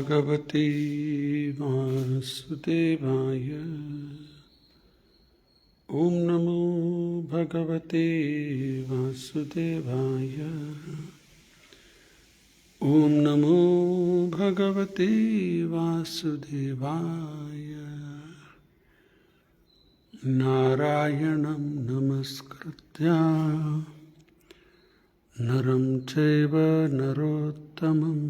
भगवते वासुदेवाय। ओम नमो भगवते वासुदेवाय। ओम नमो भगवते वासुदेवाय। नारायणं नमस्कृत्य नरं चैव नरोत्तमं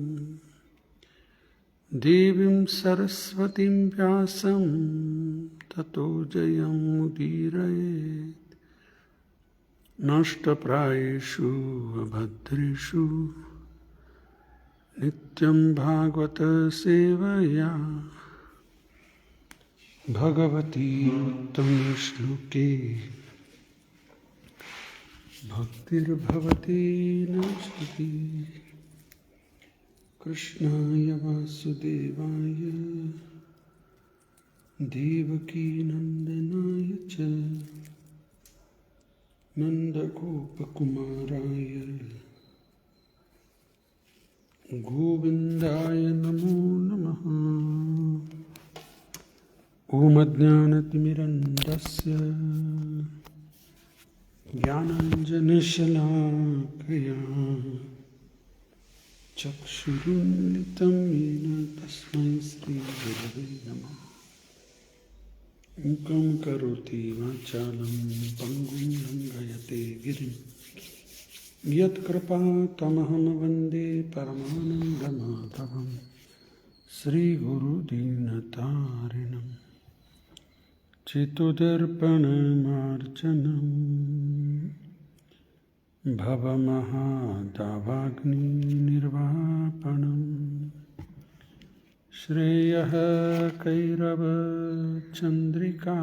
देवीं सरस्वतीं व्यासं ततो जयमुदीरयेत्। नष्टप्रायेषु अभद्रेषु नित्यं भागवत सेवया भगवती उत्तमश्लोके भक्तिर्भवति नश्यति। कृष्णाय वासुदेवाय देवकी नंदनाय च नंदगोपकुमाराय गोविन्दाय नमो नमः। ॐ अज्ञानतिमिरन्धस्य ज्ञानाञ्जनशलाकया चक्षुरुन्मिलितं येन तस्मै श्रीगुरवे नमः। मूकं करोति वाचालं पङ्गुं लङ्घयते गिरिं यत्कृपातमहं वन्दे परमानन्दमाधवं श्रीगुरुदीनतारिणम्। चित्तदर्पणमार्जनं भवमहादावाग्निर्वापणं श्रेयः कैरवचन्द्रिका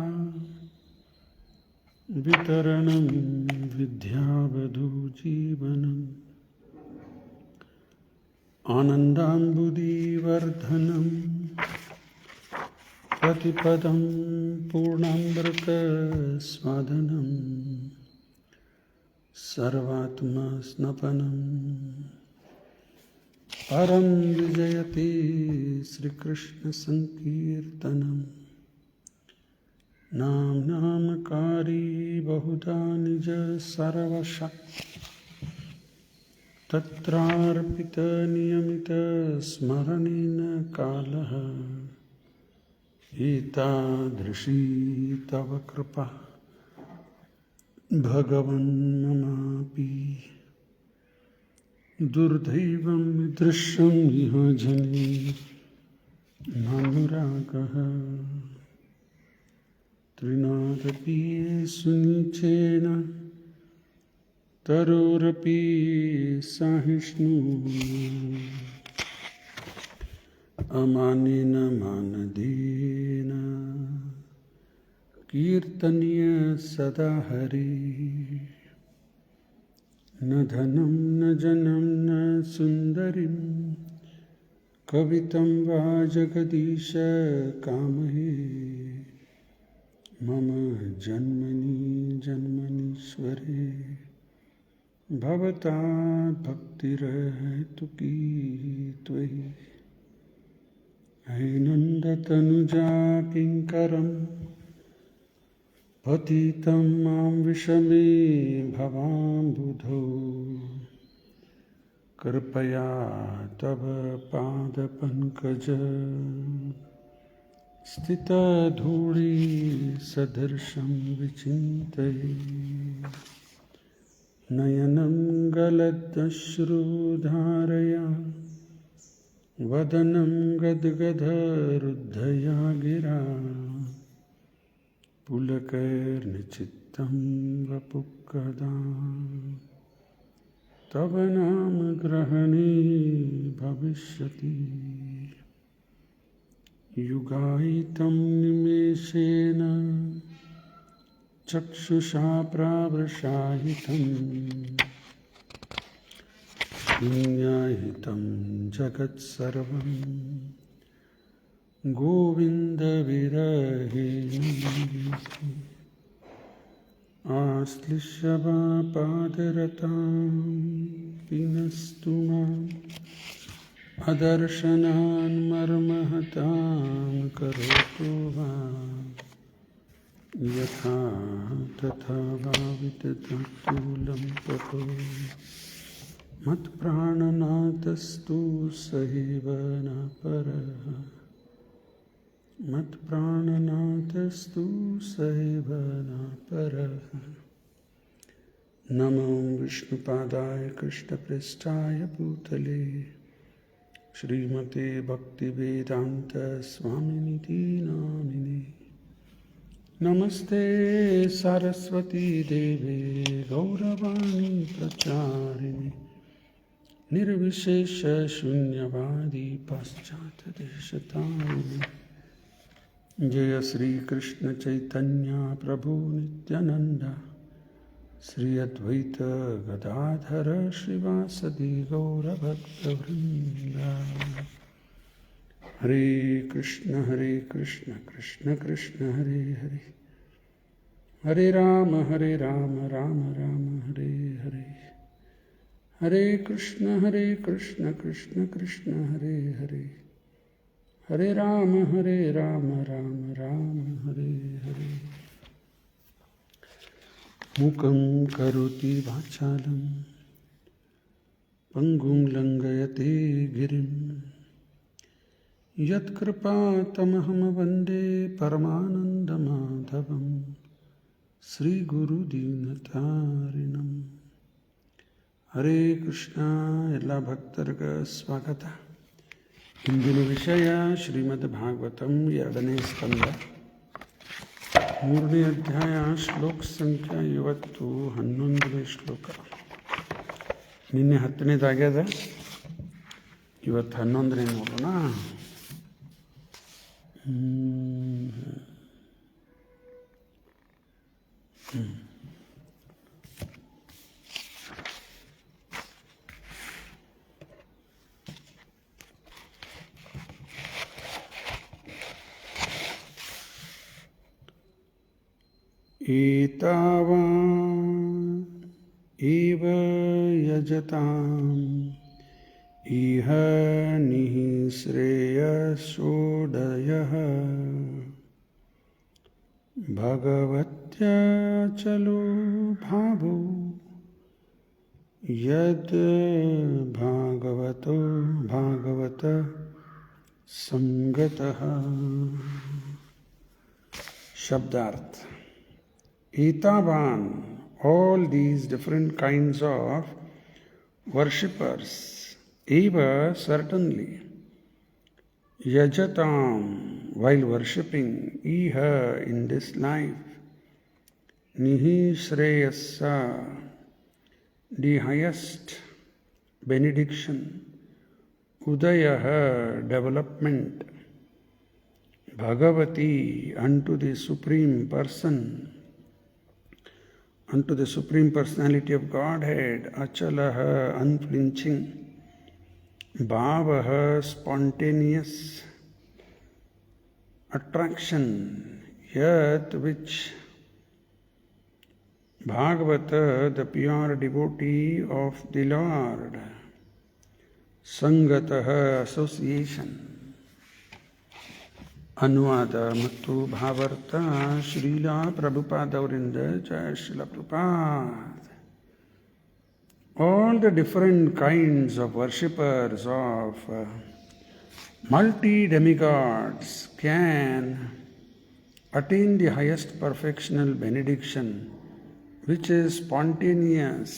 वितरणं विद्यावधूजीवनम् आनन्दाम्बुदीवर्धनं प्रतिपदं पूर्णामृतस्वादनं सर्वात्मस्नपनं परं विजयते श्रीकृष्णसङ्कीर्तनं। नामकारी बहुधा निज सर्वशः तत्रार्पितनियमितस्मरणेन कालः एतादृशी तव कृपा भगवन् ममापि दुर्दैवं दृश्यं इह जने नानुरागः। तृणादपि सुनिचेन तरोरपि सहिष्णुः अमानेन मानदेन कीर्तनीय सदा हरि। न धनं न जनं न सुन्दरीं कवितं वा जगदीश कामहे। मम जन्मनि जन्मनीश्वरे भवता भक्तिरहेतुकी त्वयि। हैनन्दतनुजा किङ्करं पतितं मां विषमे भवाम्बुधौ। कृपया तव पादपङ्कज स्थितधूळि सदृशं विचिन्तये। नयनं गलदश्रुधारया वदनं गद्गदरुद्धया गिरा। पुलकैर्निचित्तं वपुः तव नाम ग्रहणे भविष्यति। युगायितं निमेषेण चक्षुषा प्रावृषायितं पुण्यायितं जगत्सर्वं गोविन्दविरहेण। आश्लिष्य वा पादरतां पिनस्तु मां अदर्शनान् मर्महतां करोतु वा यथा तथा भाविततूलं ततो मत्प्राणनाथस्तु सहैव न परः मत्प्राणनाथस्तु सहैव न परः। नमो विष्णुपादाय कृष्णपृष्ठाय भूतले श्रीमते भक्तिवेदांत स्वामिनिति नामिने। नमस्ते सरस्वती देवे गौरवाणी प्रचारिणे निर्विशेष शून्यवादी पाश्चात्यदेशतारिणे। जय श्री कृष्ण चैतन्य प्रभु नित्यानंद श्री अद्वैत गदाधर श्रीवासदि गौरभक्तवृंद। हरे कृष्ण कृष्ण कृष्ण हरे हरे हरे राम राम राम हरे हरे हरे कृष्ण कृष्ण कृष्ण हरे हरे हरे राम राम राम हरे हरे। मूकं करोति वाचालं पंगुं लंघयते गिरिं यत्कृपातमहं वन्दे परमानन्दमाधवं श्रीगुरुदीनतारिणं। ಹರೇ ಕೃಷ್ಣ. ಎಲ್ಲ ಭಕ್ತರಿಗೆ ಸ್ವಾಗತ. ಇಂದಿನ ವಿಷಯ ಶ್ರೀಮದ್ ಭಾಗವತಂ 2ನೇ ಸ್ಕಂದ 3ನೇ ಅಧ್ಯಾಯ ಶ್ಲೋಕ ಸಂಖ್ಯೆ ಇವತ್ತು 11ನೇ ಶ್ಲೋಕ. ನಿನ್ನೆ 10ನೇದಾಗ್ಯದ, ಇವತ್ತು 11ನೇ ನೋಡೋಣ. एतावान् एव यजताम् इह निःश्रेयसोदयः भगवत्यचलो भावो यद् भागवत संगतः। शब्दार्थ. Etavan, all these different kinds of worshippers, eva certainly, yajatam, while worshipping, iha in this life, nihi shreyasa, the highest benediction, udayaha, development, bhagavati, unto the supreme person, unto the Supreme Personality of Godhead, achalaha, unflinching, bhavaha, spontaneous attraction, yet which Bhagavata, the pure devotee of the Lord, sangataha, association. ಅನುವಾದ ಮತ್ತು ಭಾವಾರ್ಥ ಶ್ರೀಲಾ ಪ್ರಭುಪಾದವರಿಂದ. ಜಯ Srila Prabhupada. All the different kinds of worshippers of multi-demigods can attain the highest perfectional benediction, which is spontaneous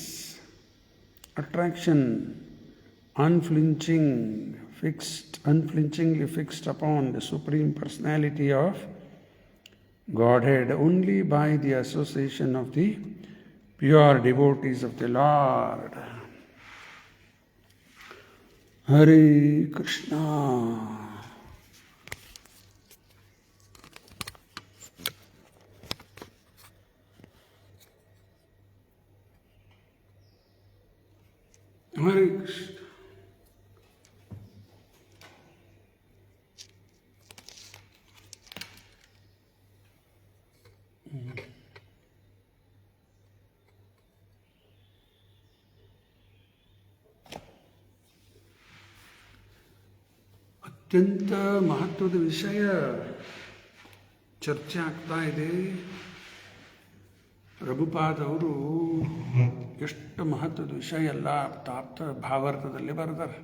attraction, unflinchingly fixed upon the Supreme Personality of Godhead only by the association of the pure devotees of the Lord. Hare Krishna. Hare Krishna. ಅತ್ಯಂತ ಮಹತ್ವದ ವಿಷಯ ಚರ್ಚೆ ಆಗ್ತಾ ಇದೆ. ಪ್ರಭುಪಾದವರು ಎಷ್ಟು ಮಹತ್ವದ ವಿಷಯ ಎಲ್ಲ ತಾಪ್ತ ಭಾವಾರ್ಥದಲ್ಲಿ ಬರೆದಾರೆ.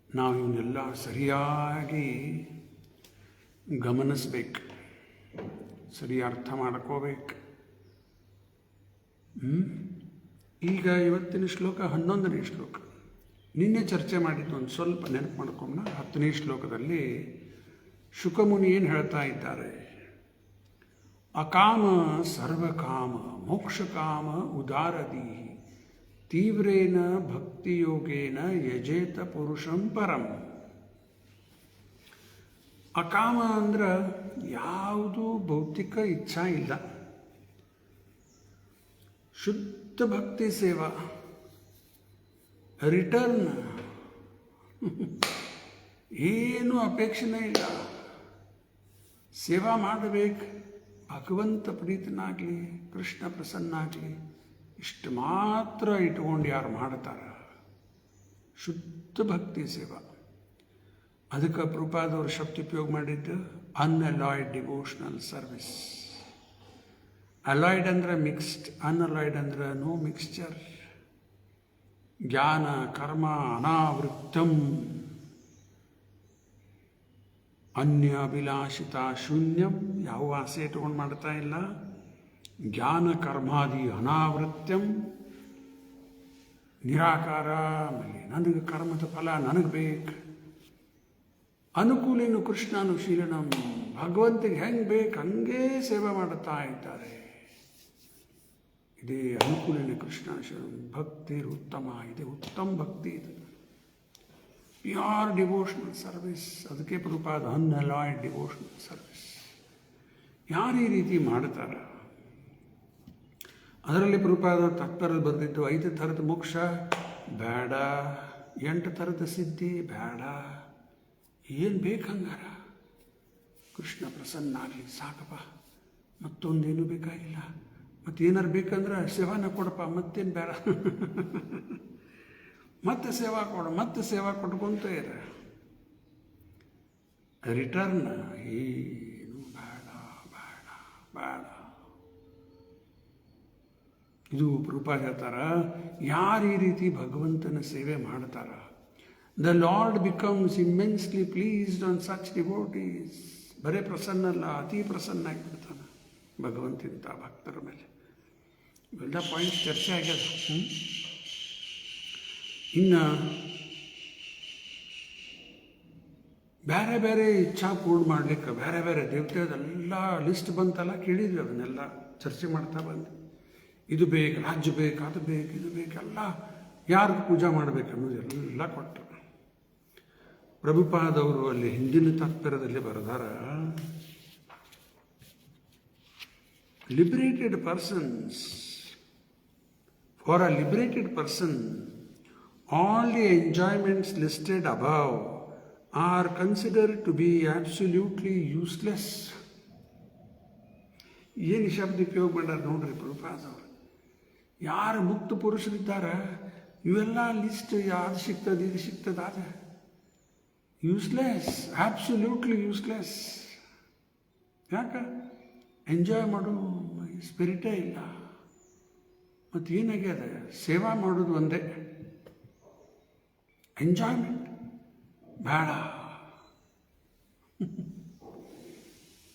ನಾವು ಇವನ್ನೆಲ್ಲ ಸರಿಯಾಗಿ ಗಮನಿಸ್ಬೇಕು, ಸರಿ ಅರ್ಥ ಮಾಡ್ಕೋಬೇಕು. ಈಗ ಇವತ್ತಿನ ಶ್ಲೋಕ 11ನೇ ಶ್ಲೋಕ. ನಿನ್ನೆ ಚರ್ಚೆ ಮಾಡಿದ್ದು ಒಂದು ಸ್ವಲ್ಪ ನೆನಪು ಮಾಡ್ಕೊಂಡ. 10ನೇ ಶ್ಲೋಕದಲ್ಲಿ ಶುಕಮುನಿ ಏನು ಹೇಳ್ತಾ ಇದ್ದಾರೆ? ಅಕಾಮ ಸರ್ವಕಾಮ ಮೋಕ್ಷಕಾಮ ಉದಾರದಿ ತೀವ್ರೇನ ಭಕ್ತಿಯೋಗೇನ ಯಜೇತ ಪುರುಷಂ ಪರಂ. ಅಕಾಮ ಅಂದ್ರೆ ಯಾವುದು ಭೌತಿಕ ಇಚ್ಛಾ ಇಲ್ಲ, ಶುದ್ಧ ಭಕ್ತಿ ಸೇವಾ, ರಿಟರ್ನ್ ಏನು ಅಪೇಕ್ಷಣೆ ಇಲ್ಲ, ಸೇವಾ ಮಾಡಬೇಕು, ಭಗವಂತ ಪ್ರೀತನಾಗಲಿ, ಕೃಷ್ಣ ಪ್ರಸನ್ನಾಗಲಿ, ಇಷ್ಟು ಮಾತ್ರ ಇಟ್ಕೊಂಡು ಯಾರು ಮಾಡ್ತಾರ ಶುದ್ಧ ಭಕ್ತಿ ಸೇವಾ. ಅದಕ್ಕೆ ಪ್ರಭುಪಾದವರು ಶಬ್ದ ಉಪಯೋಗ ಮಾಡಿದ್ದು ಅನ್ಅಲಾಯ್ಡ್ ಡಿವೋಷನಲ್ ಸರ್ವಿಸ್. ಅಲಾಯ್ಡ್ ಅಂದ್ರೆ ಮಿಕ್ಸ್ಡ್, ಅನ್ಅಲಾಯ್ಡ್ ಅಂದ್ರೆ ನೋ ಮಿಕ್ಸ್ಚರ್. ಜ್ಞಾನ ಕರ್ಮ ಅನಾವೃತ್ತಂ ಅನ್ಯ ಅಭಿಲಾಷಿತ ಶೂನ್ಯಂ. ಯಾವ ಆಸೆ ಇಟ್ಕೊಂಡು ಮಾಡ್ತಾ ಇಲ್ಲ. ಜ್ಞಾನ ಕರ್ಮಾದಿ ಅನಾವೃತ್ಯಂ, ನಿರಾಕಾರ. ಆಮೇಲೆ ನನಗೆ ಕರ್ಮದ ಫಲ ನನಗೆ ಬೇಕು. ಅನುಕೂಲಿನು ಕೃಷ್ಣಾನುಶೀಲನಂ, ಭಗವಂತಿಗೆ ಹೆಂಗೆ ಬೇಕು ಹಂಗೇ ಸೇವೆ ಮಾಡುತ್ತಾ ಇದ್ದಾರೆ. ಇದೇ ಅನುಕೂಲಿನ ಕೃಷ್ಣಾನುಶೀಲನಂ. ಭಕ್ತಿ ಉತ್ತಮ, ಇದೆ ಉತ್ತಮ ಭಕ್ತಿ. ಇದು ಪ್ಯೂರ್ ಡಿವೋಷನಲ್ ಸರ್ವಿಸ್. ಅದಕ್ಕೆ ಪ್ರಭುಪಾದ ಅನ್ಅಲಾಯ್ಡ್ ಡಿವೋಷನಲ್ ಸರ್ವಿಸ್. ಯಾರು ಈ ರೀತಿ ಮಾಡ್ತಾರೆ? ಅದರಲ್ಲಿ ಪ್ರಭುಪಾದ ತತ್ಪರಲ್ಲಿ ಬರೆದಿದ್ದು 5 ಥರದ ಮೋಕ್ಷ ಬೇಡ, 8 ಥರದ ಸಿದ್ಧಿ ಬೇಡ. ಏನು ಬೇಕಂಗಾರ ಕೃಷ್ಣ ಪ್ರಸನ್ನ ಆಗಲಿ ಸಾಕಪ್ಪ, ಮತ್ತೊಂದೇನು ಬೇಕಾಗಿಲ್ಲ. ಮತ್ತೇನಾರು ಬೇಕಂದ್ರೆ ಸೇವಾನ ಕೊಡಪ್ಪ, ಮತ್ತೇನು ಬೇಡ. ಮತ್ತೆ ಸೇವಾ ಕೊಡು, ಮತ್ತೆ ಸೇವಾ ಕೊಟ್ಕೊಂತ ಇರ. ರಿಟರ್ನ್ ಏನು ಬೇಡ ಬೇಡ ಬೇಡ. ಇದು ಪ್ರಭುಪಾದ ಹೇಳ್ತಾರ, ಯಾರು ಈ ರೀತಿ ಭಗವಂತನ ಸೇವೆ ಮಾಡ್ತಾರ, the lord becomes immensely pleased on such devotees. ಬರೇ ಪ್ರಸನ್ನ ಅಲ್ಲ, ಅತಿ ಪ್ರಸನ್ನ ಆಗಿಬಿಡ್ತಾನೆ ಭಗವಂತಿಂತ ಭಕ್ತರ ಮೇಲೆ. ಇವೆಲ್ಲ ಪಾಯಿಂಟ್ಸ್ ಚರ್ಚೆ ಆಗ್ಯದ. ಇನ್ನು ಬೇರೆ ಬೇರೆ ಇಚ್ಛಾ ಪೂರ್ಣ ಮಾಡಲಿಕ್ಕೆ ಬೇರೆ ಬೇರೆ ದೇವತೆದೆಲ್ಲ ಲಿಸ್ಟ್ ಬಂತಲ್ಲ, ಕೇಳಿದ್ವಿ. ಅದನ್ನೆಲ್ಲ ಚರ್ಚೆ ಮಾಡ್ತಾ ಬಂದು, ಇದು ಬೇಕು, ರಾಜ್ಯ ಬೇಕು, ಅದು ಬೇಕು, ಇದು ಬೇಕೆಲ್ಲ ಯಾರು ಪೂಜಾ ಮಾಡಬೇಕು ಅನ್ನೋದು ಎಲ್ಲ ಕೊಟ್ಟರು. ಪ್ರಭುಪಾದವರು ಅಲ್ಲಿ ಹಿಂದಿನ ತಾತ್ಪರ್ಯದಲ್ಲಿ ಬರೆದಾರ, liberated persons, for a liberated person all the enjoyments listed above are considered to be absolutely useless. ಏನು ಶಬ್ದ ಉಪಯೋಗ ಮಾಡ್ಯಾರ ನೋಡ್ರಿ ಪ್ರಭುಪಾದವರು. ಯಾರು ಮುಕ್ತ ಪುರುಷರಿದ್ದಾರೆ ಇವೆಲ್ಲ ಲಿಸ್ಟ್ ಯಾವುದು ಸಿಗ್ತದೆ, ಇದು ಸಿಗ್ತದೆ, ಅದು ಯೂಸ್ಲೆಸ್, ಆಬ್ಸಲ್ಯೂಟ್ಲಿ ಯೂಸ್ಲೆಸ್. ಯಾಕೆ? ಎಂಜಾಯ್ ಮಾಡೋ ಸ್ಪಿರಿಟೇ ಇಲ್ಲ. ಮತ್ತು ಏನಾಗ್ಯದ? ಸೇವಾ ಮಾಡೋದು ಒಂದೇ, ಎಂಜಾಯ್ಮೆಂಟ್ ಬೇಡ.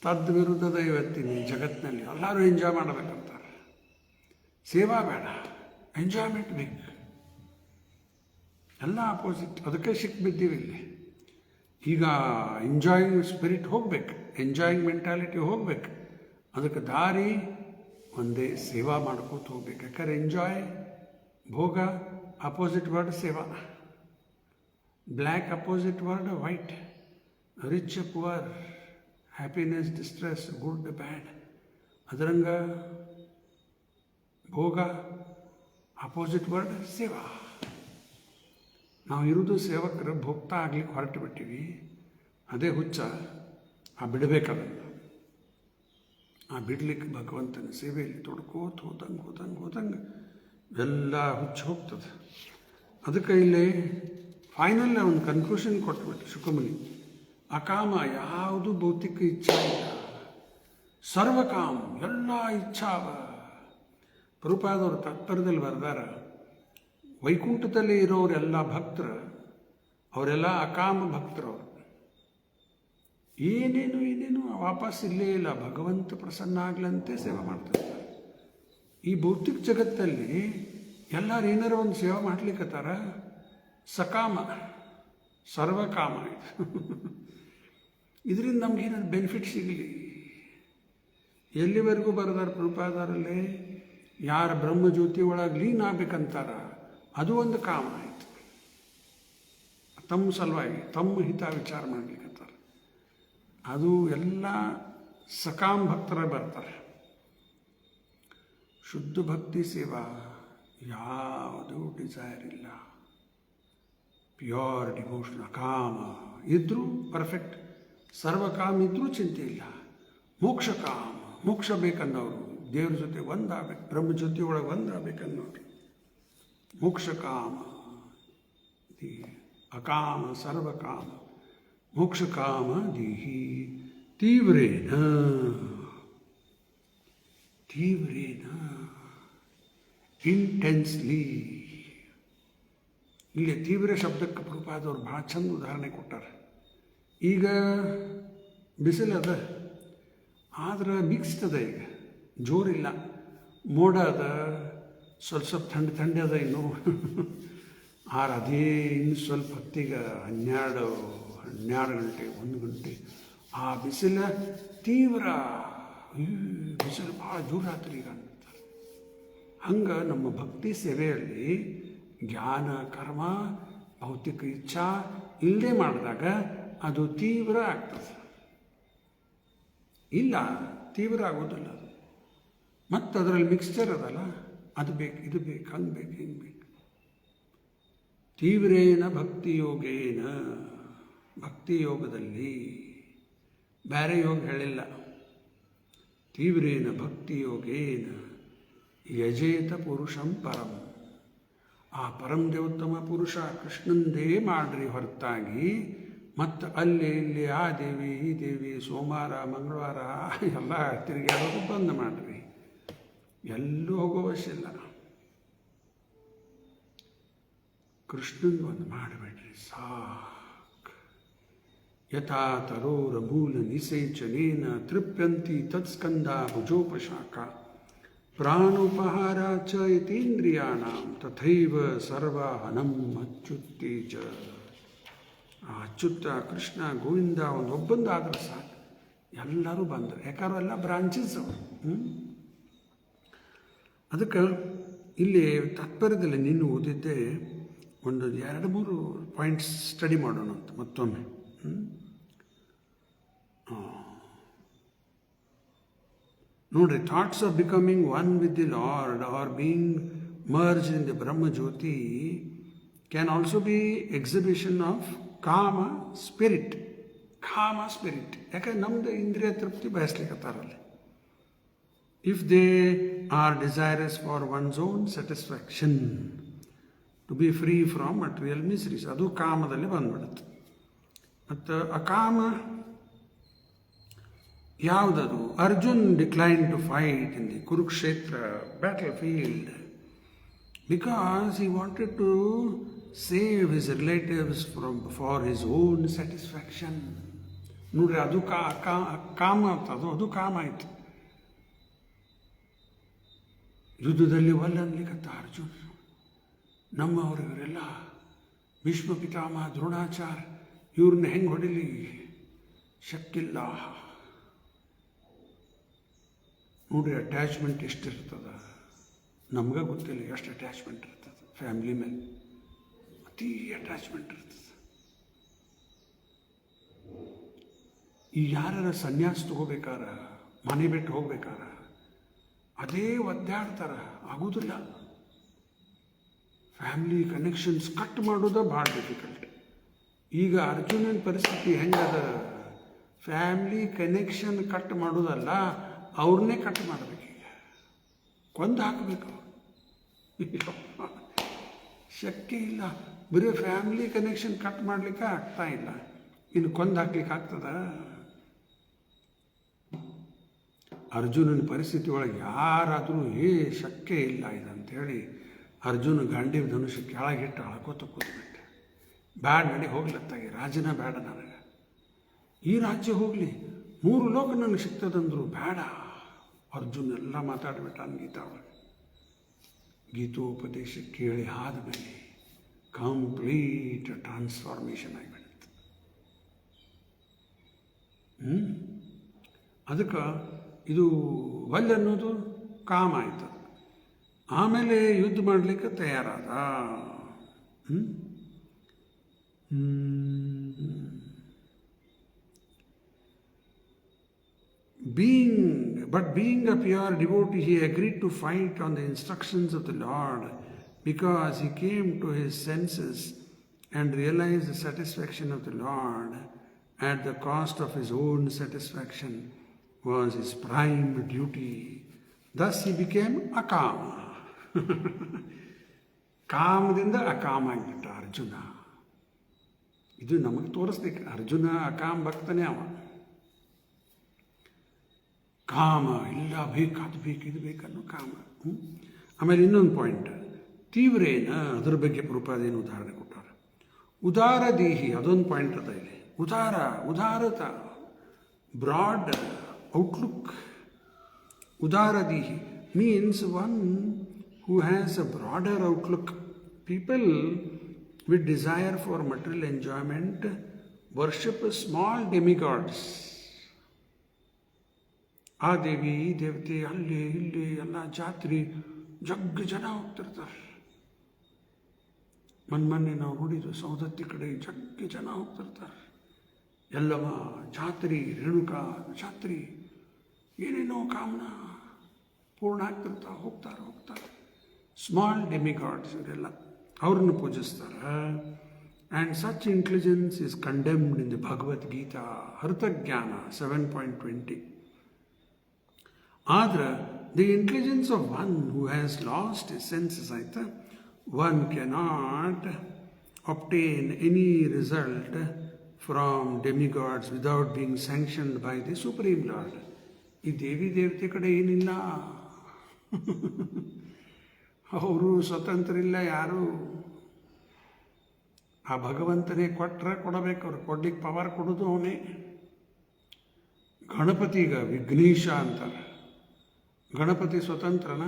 ತದ್ವಿರುದ್ಧದ ಇವತ್ತಿನ ಜಗತ್ತಿನಲ್ಲಿ ಎಲ್ಲರೂ ಎಂಜಾಯ್ ಮಾಡಬೇಕಂತಾರೆ. ಸೇವಾ ಬೇಡ, ಎಂಜಾಯ್ಮೆಂಟ್ ಬೇಕು. ಎಲ್ಲ ಅಪೋಸಿಟ್. ಅದಕ್ಕೆ ಸಿಕ್ಬಿದ್ದೀವಿ ಇಲ್ಲಿ. ಈಗ ಎಂಜಾಯಿಂಗ್ ಸ್ಪಿರಿಟ್ ಹೋಗ್ಬೇಕು, ಎಂಜಾಯಿಂಗ್ ಮೆಂಟಾಲಿಟಿ ಹೋಗ್ಬೇಕು. ಅದಕ್ಕೆ ದಾರಿ ಒಂದೇ, ಸೇವಾ ಮಾಡ್ಕೋತ ಹೋಗ್ಬೇಕು. ಯಾಕಂದ್ರೆ ಎಂಜಾಯ್ ಭೋಗ, ಅಪೋಸಿಟ್ ವರ್ಡ್ ಸೇವಾ. Black opposite word white, rich poor, happiness distress, good bad. ಅದರಂಗ ಭೋಗ ಅಪೋಸಿಟ್ ವರ್ಡ್ ಸೇವಾ. ನಾವು ಇರೋದು ಸೇವಕರು, ಭೋಕ್ತಾ ಆಗ್ಲಿಕ್ಕೆ ಹೊರಟು ಬಿಟ್ಟಿವಿ. ಅದೇ ಹುಚ್ಚ. ಆ ಬಿಡಬೇಕದನ್ನು. ಆ ಬಿಡ್ಲಿಕ್ಕೆ ಭಗವಂತನ ಸೇವೆಯಲ್ಲಿ ತೊಡ್ಕೋತ ಹೋದಂಗೆ ಎಲ್ಲ ಹುಚ್ಚು ಹೋಗ್ತದೆ. ಅದಕ್ಕೆ ಇಲ್ಲಿ ಫೈನಲ್ ಒಂದು ಕನ್ಕ್ಲೂಷನ್ ಕೊಟ್ಬಿಟ್ಟು ಶುಕಮುನಿ, ಅಕಾಮ ಯಾವುದು ಭೌತಿಕ ಇಚ್ಛಾ ಇಲ್ಲ, ಸರ್ವಕಾಮ ಎಲ್ಲ ಇಚ್ಛಾವ. ಪ್ರಭುಪಾದವರು ತಾತ್ಪರ್ಯದಲ್ಲಿ ಬರೆದಾರ, ವೈಕುಂಠದಲ್ಲಿ ಇರೋರೆಲ್ಲ ಭಕ್ತರು, ಅವರೆಲ್ಲ ಅಕಾಮ ಭಕ್ತರವರು. ಏನೇನು ವಾಪಸ್ ಇಲ್ಲೇ ಇಲ್ಲ, ಭಗವಂತ ಪ್ರಸನ್ನ ಆಗ್ಲಂತೆ ಸೇವೆ ಮಾಡ್ತಿರ್ತಾರೆ. ಈ ಭೌತಿಕ ಜಗತ್ತಲ್ಲಿ ಎಲ್ಲರೂ ಏನಾರ ಒಂದು ಸೇವೆ ಮಾಡ್ಲಿಕ್ಕತ್ತಾರ, ಸಕಾಮ ಸರ್ವಕಾಮ ಇದು. ಇದರಿಂದ ನಮ್ಗೇನಾದ್ರು ಬೆನಿಫಿಟ್ ಸಿಗಲಿ. ಎಲ್ಲಿವರೆಗೂ ಬರೆದಾರ ಪ್ರಭುಪಾದರಲ್ಲಿ, ಯಾರ ಬ್ರಹ್ಮಜ್ಯೋತಿ ಒಳಗೆ ಲೀನ್ ಆಗ್ಬೇಕಂತಾರ, ಅದು ಒಂದು ಕಾಮ ಆಯಿತು. ತಮ್ಮ ಸಲುವಾಗಿ ತಮ್ಮ ಹಿತ ವಿಚಾರ ಮಾಡ್ಲಿಕ್ಕತ್ತಾರ. ಅದು ಎಲ್ಲ ಸಕಾಮ ಭಕ್ತರ ಬರ್ತಾರೆ. ಶುದ್ಧ ಭಕ್ತಿ ಸೇವಾ ಯಾವುದೂ ಡಿಸೈರ್ ಇಲ್ಲ, ಪ್ಯೂರ್ ಡಿವೋಷನ್. ಅಕಾಮ ಇದ್ದರೂ ಪರ್ಫೆಕ್ಟ್, ಸರ್ವಕಾಮ ಇದ್ದರೂ ಚಿಂತೆ ಇಲ್ಲ. ಮೋಕ್ಷಕಾಮ, ಮೋಕ್ಷ ಬೇಕನ್ನೋರು, ದೇವ್ರ ಜೊತೆ ಒಂದಾಗಬೇಕು, ಬ್ರಹ್ಮ ಜೊತೆ ಒಳಗೆ ಒಂದಾಗಬೇಕನ್ನೋರು ಮೋಕ್ಷಕಾಮ. ಅಕಾಮ ಸರ್ವಕಾಮ ಮೋಕ್ಷಕಾಮ ದೇಹಿ ತೀವ್ರೇನ ಇಂಟೆನ್ಸ್ಲಿ. ಇಲ್ಲಿ ತೀವ್ರ ಶಬ್ದಕ್ಕೆ ಪ್ರಭುಪಾದವ್ರು ಭಾಳ ಚಂದ ಉದಾಹರಣೆ ಕೊಟ್ಟಾರೆ. ಈಗ ಬಿಸಿಲದ, ಆದ್ರೆ ಮಿಕ್ಸ್ಡ್ ಅದ, ಈಗ ಜೋರಿಲ್ಲ, ಮೋಡ ಅದ, ಸ್ವಲ್ಪ ಥಂಡಿ ಅದ ಇನ್ನೂ. ಅದೇ ಇನ್ನು ಸ್ವಲ್ಪ ಹೊತ್ತಿಗೆ 12 ಗಂಟೆ 1 ಗಂಟೆ ಆ ಬಿಸಿಲ ತೀವ್ರ, ಬಿಸಿಲು ಭಾಳ ಜೋರು ಆತ್ರಿ ಈಗ ಅಂತಾರೆ. ಹಂಗೆ ನಮ್ಮ ಭಕ್ತಿ ಸೇವೆಯಲ್ಲಿ ಜ್ಞಾನ ಕರ್ಮ ಭೌತಿಕ ಇಚ್ಛಾ ಇಲ್ಲದೆ ಮಾಡಿದಾಗ ಅದು ತೀವ್ರ ಆಗ್ತದೆ. ಇಲ್ಲ, ತೀವ್ರ ಆಗೋದಿಲ್ಲ ಅದು. ಮತ್ತು ಅದರಲ್ಲಿ ಮಿಕ್ಸ್ಚರ್ ಅದಲ್ಲ, ಅದು ಬೇಕು ಇದು ಬೇಕು, ಹಂಗೆ ಬೇಕು ಹಿಂಗೆ ಬೇಕು. ತೀವ್ರೇನ ಭಕ್ತಿಯೋಗೇನ, ಭಕ್ತಿಯೋಗದಲ್ಲಿ ಬೇರೆ ಯೋಗ ಹೇಳಿಲ್ಲ. ತೀವ್ರೇನ ಭಕ್ತಿಯೋಗೇನ ಯಜೇತ ಪುರುಷಂ ಪರಂ. ಆ ಪರಂ ದೇವೋತ್ತಮ ಪುರುಷ ಕೃಷ್ಣಂದೇ ಮಾಡ್ರಿ ಹೊರತಾಗಿ ಮತ್ತು ಅಲ್ಲಿ ಇಲ್ಲಿ ಆ ದೇವಿ ಈ ದೇವಿ ಸೋಮವಾರ ಮಂಗಳವಾರ ಎಲ್ಲ ತಿರುಗಾಡೋದು ಬಂದ್ ಮಾಡಿರಿ. ಎಲ್ಲೂ ಹೋಗೋ ಅವಶ್ಯ ಇಲ್ಲ. ಕೃಷ್ಣನ್ ಒಂದು ಮಾಡಬೇಡ್ರಿ ಸಾಕು. ಯಥಾ ತರೋರ ಮೂಲ ನಿಸೇಚನೇನ ತೃಪ್ಯಂತಿ ತತ್ಸ್ಕಂದ ಭುಜೋಪಶಾಖ ಪ್ರಾಣೋಪಹಾರ ಚ ಯತೀಂದ್ರಿಯಾಣಾಂ ತಥೈವ ಸರ್ವಹನಂ ಅಚ್ಯುತ್ತೇಜ. ಆ ಅಚ್ಯುತ ಕೃಷ್ಣ ಗೋವಿಂದ ಒಬ್ಬಂದಾದ್ರೆ ಸಾಕು, ಎಲ್ಲರೂ ಬಂದರು. ಯಾಕಂದ್ರೆ ಎಲ್ಲ ಬ್ರಾಂಚಸ್ ಅವರು. ಅದಕ್ಕೆ ಇಲ್ಲಿ ತಾತ್ಪರ್ಯದಲ್ಲಿ ನೀನು ಓದಿದ್ದೆ ಒಂದು 2-3 ಪಾಯಿಂಟ್ಸ್ ಸ್ಟಡಿ ಮಾಡೋಣ ಅಂತ ಮತ್ತೊಮ್ಮೆ. ನೋಡ್ರಿ, thoughts of becoming one with the Lord or being merge in the Brahma jyoti can also be exhibition of kama spirit. Kama spirit, ಯಾಕಂದ್ರೆ ನಮ್ದು ಇಂದ್ರಿಯ ತೃಪ್ತಿ ಬಯಸ್ಲಿಕ್ಕತ್ತಾರಲ್ಲಿ. If they are desirous for one's own satisfaction to be free from material miseries, ಅದು ಕಾಮದಲ್ಲಿ ಬಂದ್ಬಿಡುತ್ತೆ. ಮತ್ತು ಅಕಾಮ ಯಾವುದದು? Arjun decline to fight in the Kurukshetra battlefield because he wanted to save his relatives for his own satisfaction. ನೋಡ್ರಿ, ಅದು ಕಾಮ ಆಗ್ತದೆ, ಅದು ಕಾಮ ಆಯಿತು. ಯುದ್ಧದಲ್ಲಿ ಒಲ್ಲನ್ಲಿಕ್ಕತ್ತ ಅರ್ಜುನ್. ನಮ್ಮವರು ಇವರೆಲ್ಲ ಭೀಷ್ಮ ಪಿತಾಮಹ ದ್ರೋಣಾಚಾರ್ಯ ಇವ್ರನ್ನ ಹೆಂಗೆ ಹೊಡಿಲಿ ಶಕ್ತಿಲ್ಲ. ನೋಡ್ರಿ, ಅಟ್ಯಾಚ್ಮೆಂಟ್ ಎಷ್ಟಿರ್ತದೆ ನಮ್ಗೆ ಗೊತ್ತಿಲ್ಲ. ಎಷ್ಟು ಅಟ್ಯಾಚ್ಮೆಂಟ್ ಇರ್ತದೆ ಫ್ಯಾಮಿಲಿ ಮೇಲೆ, ಅತೀ ಅಟ್ಯಾಚ್ಮೆಂಟ್ ಇರ್ತದೆ. ಈ ಯಾರ ಸನ್ಯಾಸ ತಗೋಬೇಕಾರ, ಮನೆ ಬಿಟ್ಟು ಹೋಗ್ಬೇಕಾರ ಅದೇ ಒದ್ದಾಡ್ತಾರ, ಆಗೋದಿಲ್ಲ. ಫ್ಯಾಮಿಲಿ ಕನೆಕ್ಷನ್ಸ್ ಕಟ್ ಮಾಡೋದು ಭಾಳ ಡಿಫಿಕಲ್ಟ್. ಈಗ ಅರ್ಜುನನ ಪರಿಸ್ಥಿತಿ ಹೆಂಗದ? ಫ್ಯಾಮಿಲಿ ಕನೆಕ್ಷನ್ ಕಟ್ ಮಾಡೋದಲ್ಲ, ಅವ್ರನ್ನೇ ಕಟ್ ಮಾಡಬೇಕೀಗ, ಕೊಂದು ಹಾಕಬೇಕು. ಶಕ್ತಿ ಇಲ್ಲ. ಬರೀ ಫ್ಯಾಮಿಲಿ ಕನೆಕ್ಷನ್ ಕಟ್ ಮಾಡಲಿಕ್ಕೆ ಆಗ್ತಾ ಇಲ್ಲ. ಇನ್ನು ಕೊಂದು ಹಾಕ್ಲಿಕ್ಕೆ ಆಗ್ತದ? ಅರ್ಜುನನ ಪರಿಸ್ಥಿತಿ ಒಳಗೆ ಯಾರಾದರೂ ಶಕ್ಯ ಇಲ್ಲ ಇದಂಥೇಳಿ ಅರ್ಜುನ ಗಾಂಡೀವ ಧನುಷ್ ಕೆಳಗಿಟ್ಟು ಅಳ್ಕೋತ ಕೂತ್ಬಿಟ್ಟೆ. ಬ್ಯಾಡ ನಡಿ ಹೋಗ್ಲತ್ತಾಗಿ, ರಾಜನ ಬೇಡ ನನಗೆ, ಈ ರಾಜ್ಯ ಹೋಗಲಿ, 3 ಲೋಕ ನನಗೆ ಸಿಗ್ತದಂದ್ರು ಬೇಡ. ಅರ್ಜುನ ಎಲ್ಲ ಮಾತಾಡ್ಬಿಟ್ಟ ಗೀತಾ ಒಳಗೆ. ಗೀತೋಪದೇಶ ಕೇಳಿ ಆದಮೇಲೆ ಕಂಪ್ಲೀಟ್ ಟ್ರಾನ್ಸ್ಫಾರ್ಮೇಷನ್ ಆಗಿಬಿಡುತ್ತೆ. ಅದಕ್ಕೆ ಇದು ವಲ್ ಅನ್ನೋದು ಕಾಮ ಆಯಿತು. ಆಮೇಲೆ ಯುದ್ಧ ಮಾಡಲಿಕ್ಕೆ ತಯಾರಾದ. Being a pure devotee, he agreed to fight on the instructions of the Lord because he came to his senses and realized the satisfaction of the Lord at the cost of his own satisfaction was his prime duty. Thus he became akama. ಕಾಮದಿಂದ ಅಕಾಮ ಆಗಿಬಿಟ್ಟ ಅರ್ಜುನ. ಇದು ನಮಗೆ ತೋರಿಸ್ಲಿಕ್ಕೆ ಅರ್ಜುನ ಅಕಾಮ ಭಕ್ತನೇ ಅವ. ಕಾಮ ಇಲ್ಲ, ಬೇಕಾದ ಬೇಕು, ಇದು ಬೇಕನ್ನೋ ಕಾಮ. ಆಮೇಲೆ ಇನ್ನೊಂದು ಪಾಯಿಂಟ್, ತೀವ್ರೇನ, ಅದ್ರ ಬಗ್ಗೆ ಪ್ರಭುಪಾದೇನು ಉದಾಹರಣೆ ಕೊಟ್ಟಾರೆ. ಉದಾರ ದೇಹಿ, ಅದೊಂದು ಪಾಯಿಂಟ್ ಅದ ಇಲ್ಲಿ. ಉದಾರತ, ಬ್ರಾಡ್ ಔಟ್ಲುಕ್. ಉದಾರ ದೇಹಿ means one who has a broader outlook. People with desire for material enjoyment worship small demigods. ಆ ದೇವಿ ಈ ದೇವತೆ, ಅಲ್ಲಿ ಇಲ್ಲಿ ಎಲ್ಲ ಜಾತ್ರೆ, ಜಗ್ಗ ಜನ ಹೋಗ್ತಿರ್ತಾರೆ. ಮೊನ್ನೆ ನಾವು ನೋಡಿದ್ವಿ ಸೌದತ್ತಿ ಕಡೆ ಜಗ್ಗ ಜನ ಹೋಗ್ತಿರ್ತಾರೆ. ಎಲ್ಲವ ಜಾತ್ರೆ, ರೇಣುಕಾ ಜಾತ್ರೆ, ಏನೇನೋ ಕಾಮನ ಪೂರ್ಣ ಆಗ್ತಿರ್ತಾವೆ, ಹೋಗ್ತಾರೆ. ಸ್ಮಾಲ್ ಡೆಮಿಗಾಡ್ಸ್ ಇವರೆಲ್ಲ, ಅವ್ರನ್ನ ಪೂಜಿಸ್ತಾರೆ. And such intelligence is condemned in the Bhagavad Gita, hritajnana 7.20. ಆದ್ರೆ the intelligence of one who has lost his senses ಆಯ್ತಾ, one cannot obtain any result from demigods without being sanctioned by the Supreme Lord. ಈ ದೇವತೆ ಕಡೆ ಏನಿಲ್ಲ, ಅವರು ಸ್ವತಂತ್ರ ಇಲ್ಲ ಯಾರು. ಆ ಭಗವಂತನೇ ಕೊಟ್ಟರೆ ಕೊಡಬೇಕು, ಅವ್ರು ಕೊಡ್ಲಿಕ್ಕೆ ಪವರ್ ಕೊಡೋದು ಅವನೇ. ಗಣಪತಿಗ ವಿಘ್ನೇಶ ಅಂತಾರೆ. ಗಣಪತಿ ಸ್ವತಂತ್ರನ?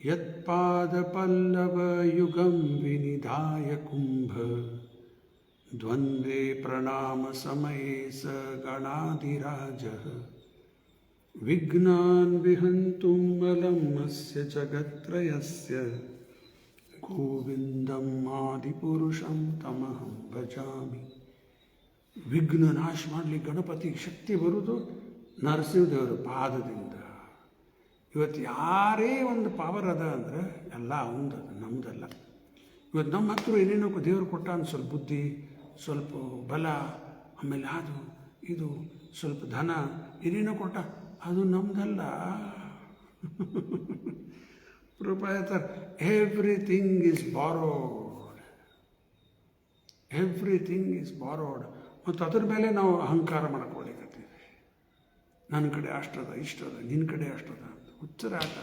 ಯತ್ಪಾದ ಪಲ್ಲವ ಯುಗಂ ವಿನಿಧಾಯ ಕುಂಭ ದ್ವಂದ್ವೇ ಪ್ರಣಾಮ ಸಮಯೇ ಸ ಗಣಾಧಿರಾಜ ವಿಘ್ನಾನ್ ವಿಹಂತುಂ ಅಲಂ ಅಸ್ಯ ಜಗತ್ರಯಸ್ಯ ಗೋವಿಂದಂ ಆದಿಪುರುಷಂ ತಮಹಂ ಭಜಾಮಿ. ವಿಘ್ನ ನಾಶ ಮಾಡಲಿ ಗಣಪತಿಗೆ ಶಕ್ತಿ ಬರುವುದು ನರಸಿಂಹದೇವರ ಪಾದದಿಂದ. ಇವತ್ತು ಯಾರೇ ಒಂದು ಪವರ್ ಅದ ಅಂದ್ರೆ ಎಲ್ಲ ಅವಂದದ, ನಮ್ದಲ್ಲ. ಇವತ್ತು ನಮ್ಮ ಹತ್ರ ಏನೇನೋ ದೇವರು ಕೊಟ್ಟ ಅಂತ ಸ್ವಲ್ಪ ಬುದ್ಧಿ, ಸ್ವಲ್ಪ ಬಲ, ಆಮೇಲೆ ಅದು ಇದು ಸ್ವಲ್ಪ ಧನ ಏನೇನೋ ಕೊಟ್ಟ, ಅದು ನಮ್ದಲ್ಲ. Proprietor, everything is borrowed, everything is borrowed. ಮತ್ತು ಅದ್ರ ಮೇಲೆ ನಾವು ಅಹಂಕಾರ ಮಾಡ್ಕೊಳ್ಳಿಕತ್ತೀವಿ. ನನ್ನ ಕಡೆ ಅಷ್ಟದ, ಇಷ್ಟದ, ನಿನ್ನ ಕಡೆ ಅಷ್ಟದ ಅಂತ ಹುಚ್ಚರ ಆಟ.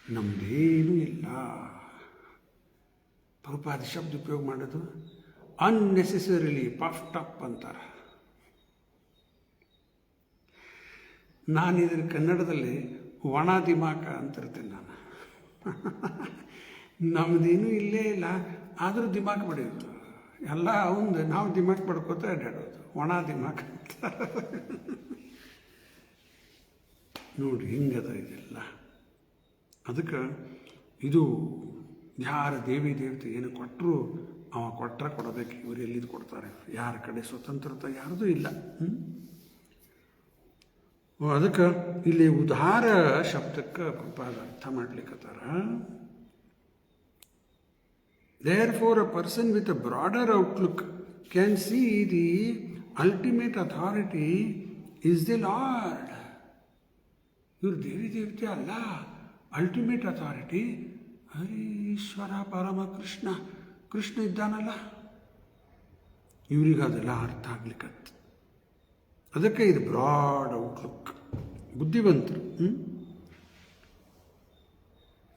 ನಮ್ಮದೇನೂ ಇಲ್ಲ. ಪ್ರಭುಪಾದ ಶಬ್ದ ಉಪಯೋಗ ಮಾಡೋದು ಅನ್ನೆಸೆಸರಿಲಿ ಪಫ್ಡ್ ಅಪ್ ಅಂತಾರೆ. ನಾನು ಇದನ್ನು ಕನ್ನಡದಲ್ಲಿ ಒಣ ದಿಮಾಕ ಅಂತಿರ್ತೀನಿ ನಾನು. ನಮ್ಮದೇನೂ ಇಲ್ಲೇ ಇಲ್ಲ, ಆದರೂ ದಿಮಾಕ್ ಬಡಿಯೋದು ಎಲ್ಲ ಅವಂದು, ನಾವು ದಿಮಾಕ್ ಬಡ್ಕೋತ ಅಡ್ಡಾಡೋದು, ಒಣ ದಿಮಾಕ್ ಅಂತ. ನೋಡಿ ಹಿಂಗದ ಇದೆಲ್ಲ. ಅದಕ್ಕೆ ಇದು ಯಾರ ದೇವತೆ ಏನು ಕೊಟ್ಟರು ಅವ ಕೊಟ್ಟರೆ ಕೊಡಬೇಕು. ಇವರು ಎಲ್ಲಿದ್ದು ಕೊಡ್ತಾರೆ? ಯಾರ ಕಡೆ ಸ್ವತಂತ್ರತೆ ಯಾರ್ದೂ ಇಲ್ಲ. ಅದಕ್ಕೆ ಇಲ್ಲಿ ಉದಾರ ಶಬ್ದಕ್ಕೆ ಪ್ರಭುಪಾದ ಅರ್ಥ ಮಾಡ್ಲಿಕ್ಕತ್ತಾರ. Therefore, a person with a broader outlook can see the ultimate authority is the Lord. ಇವರು ದೇವತೆ ಅಲ್ಲ, ಅಲ್ಟಿಮೇಟ್ ಅಥಾರಿಟಿ ಹರೀಶ್ವರ ಪರಮ ಕೃಷ್ಣ. ಕೃಷ್ಣ ಇದ್ದಾನಲ್ಲ, ಇವ್ರಿಗೆ ಅದೆಲ್ಲ ಅರ್ಥ ಆಗ್ಲಿಕ್ಕತ್ತು. ಅದಕ್ಕೆ ಇದು ಬ್ರಾಡ್ ಔಟ್ಲುಕ್, ಬುದ್ಧಿವಂತರು.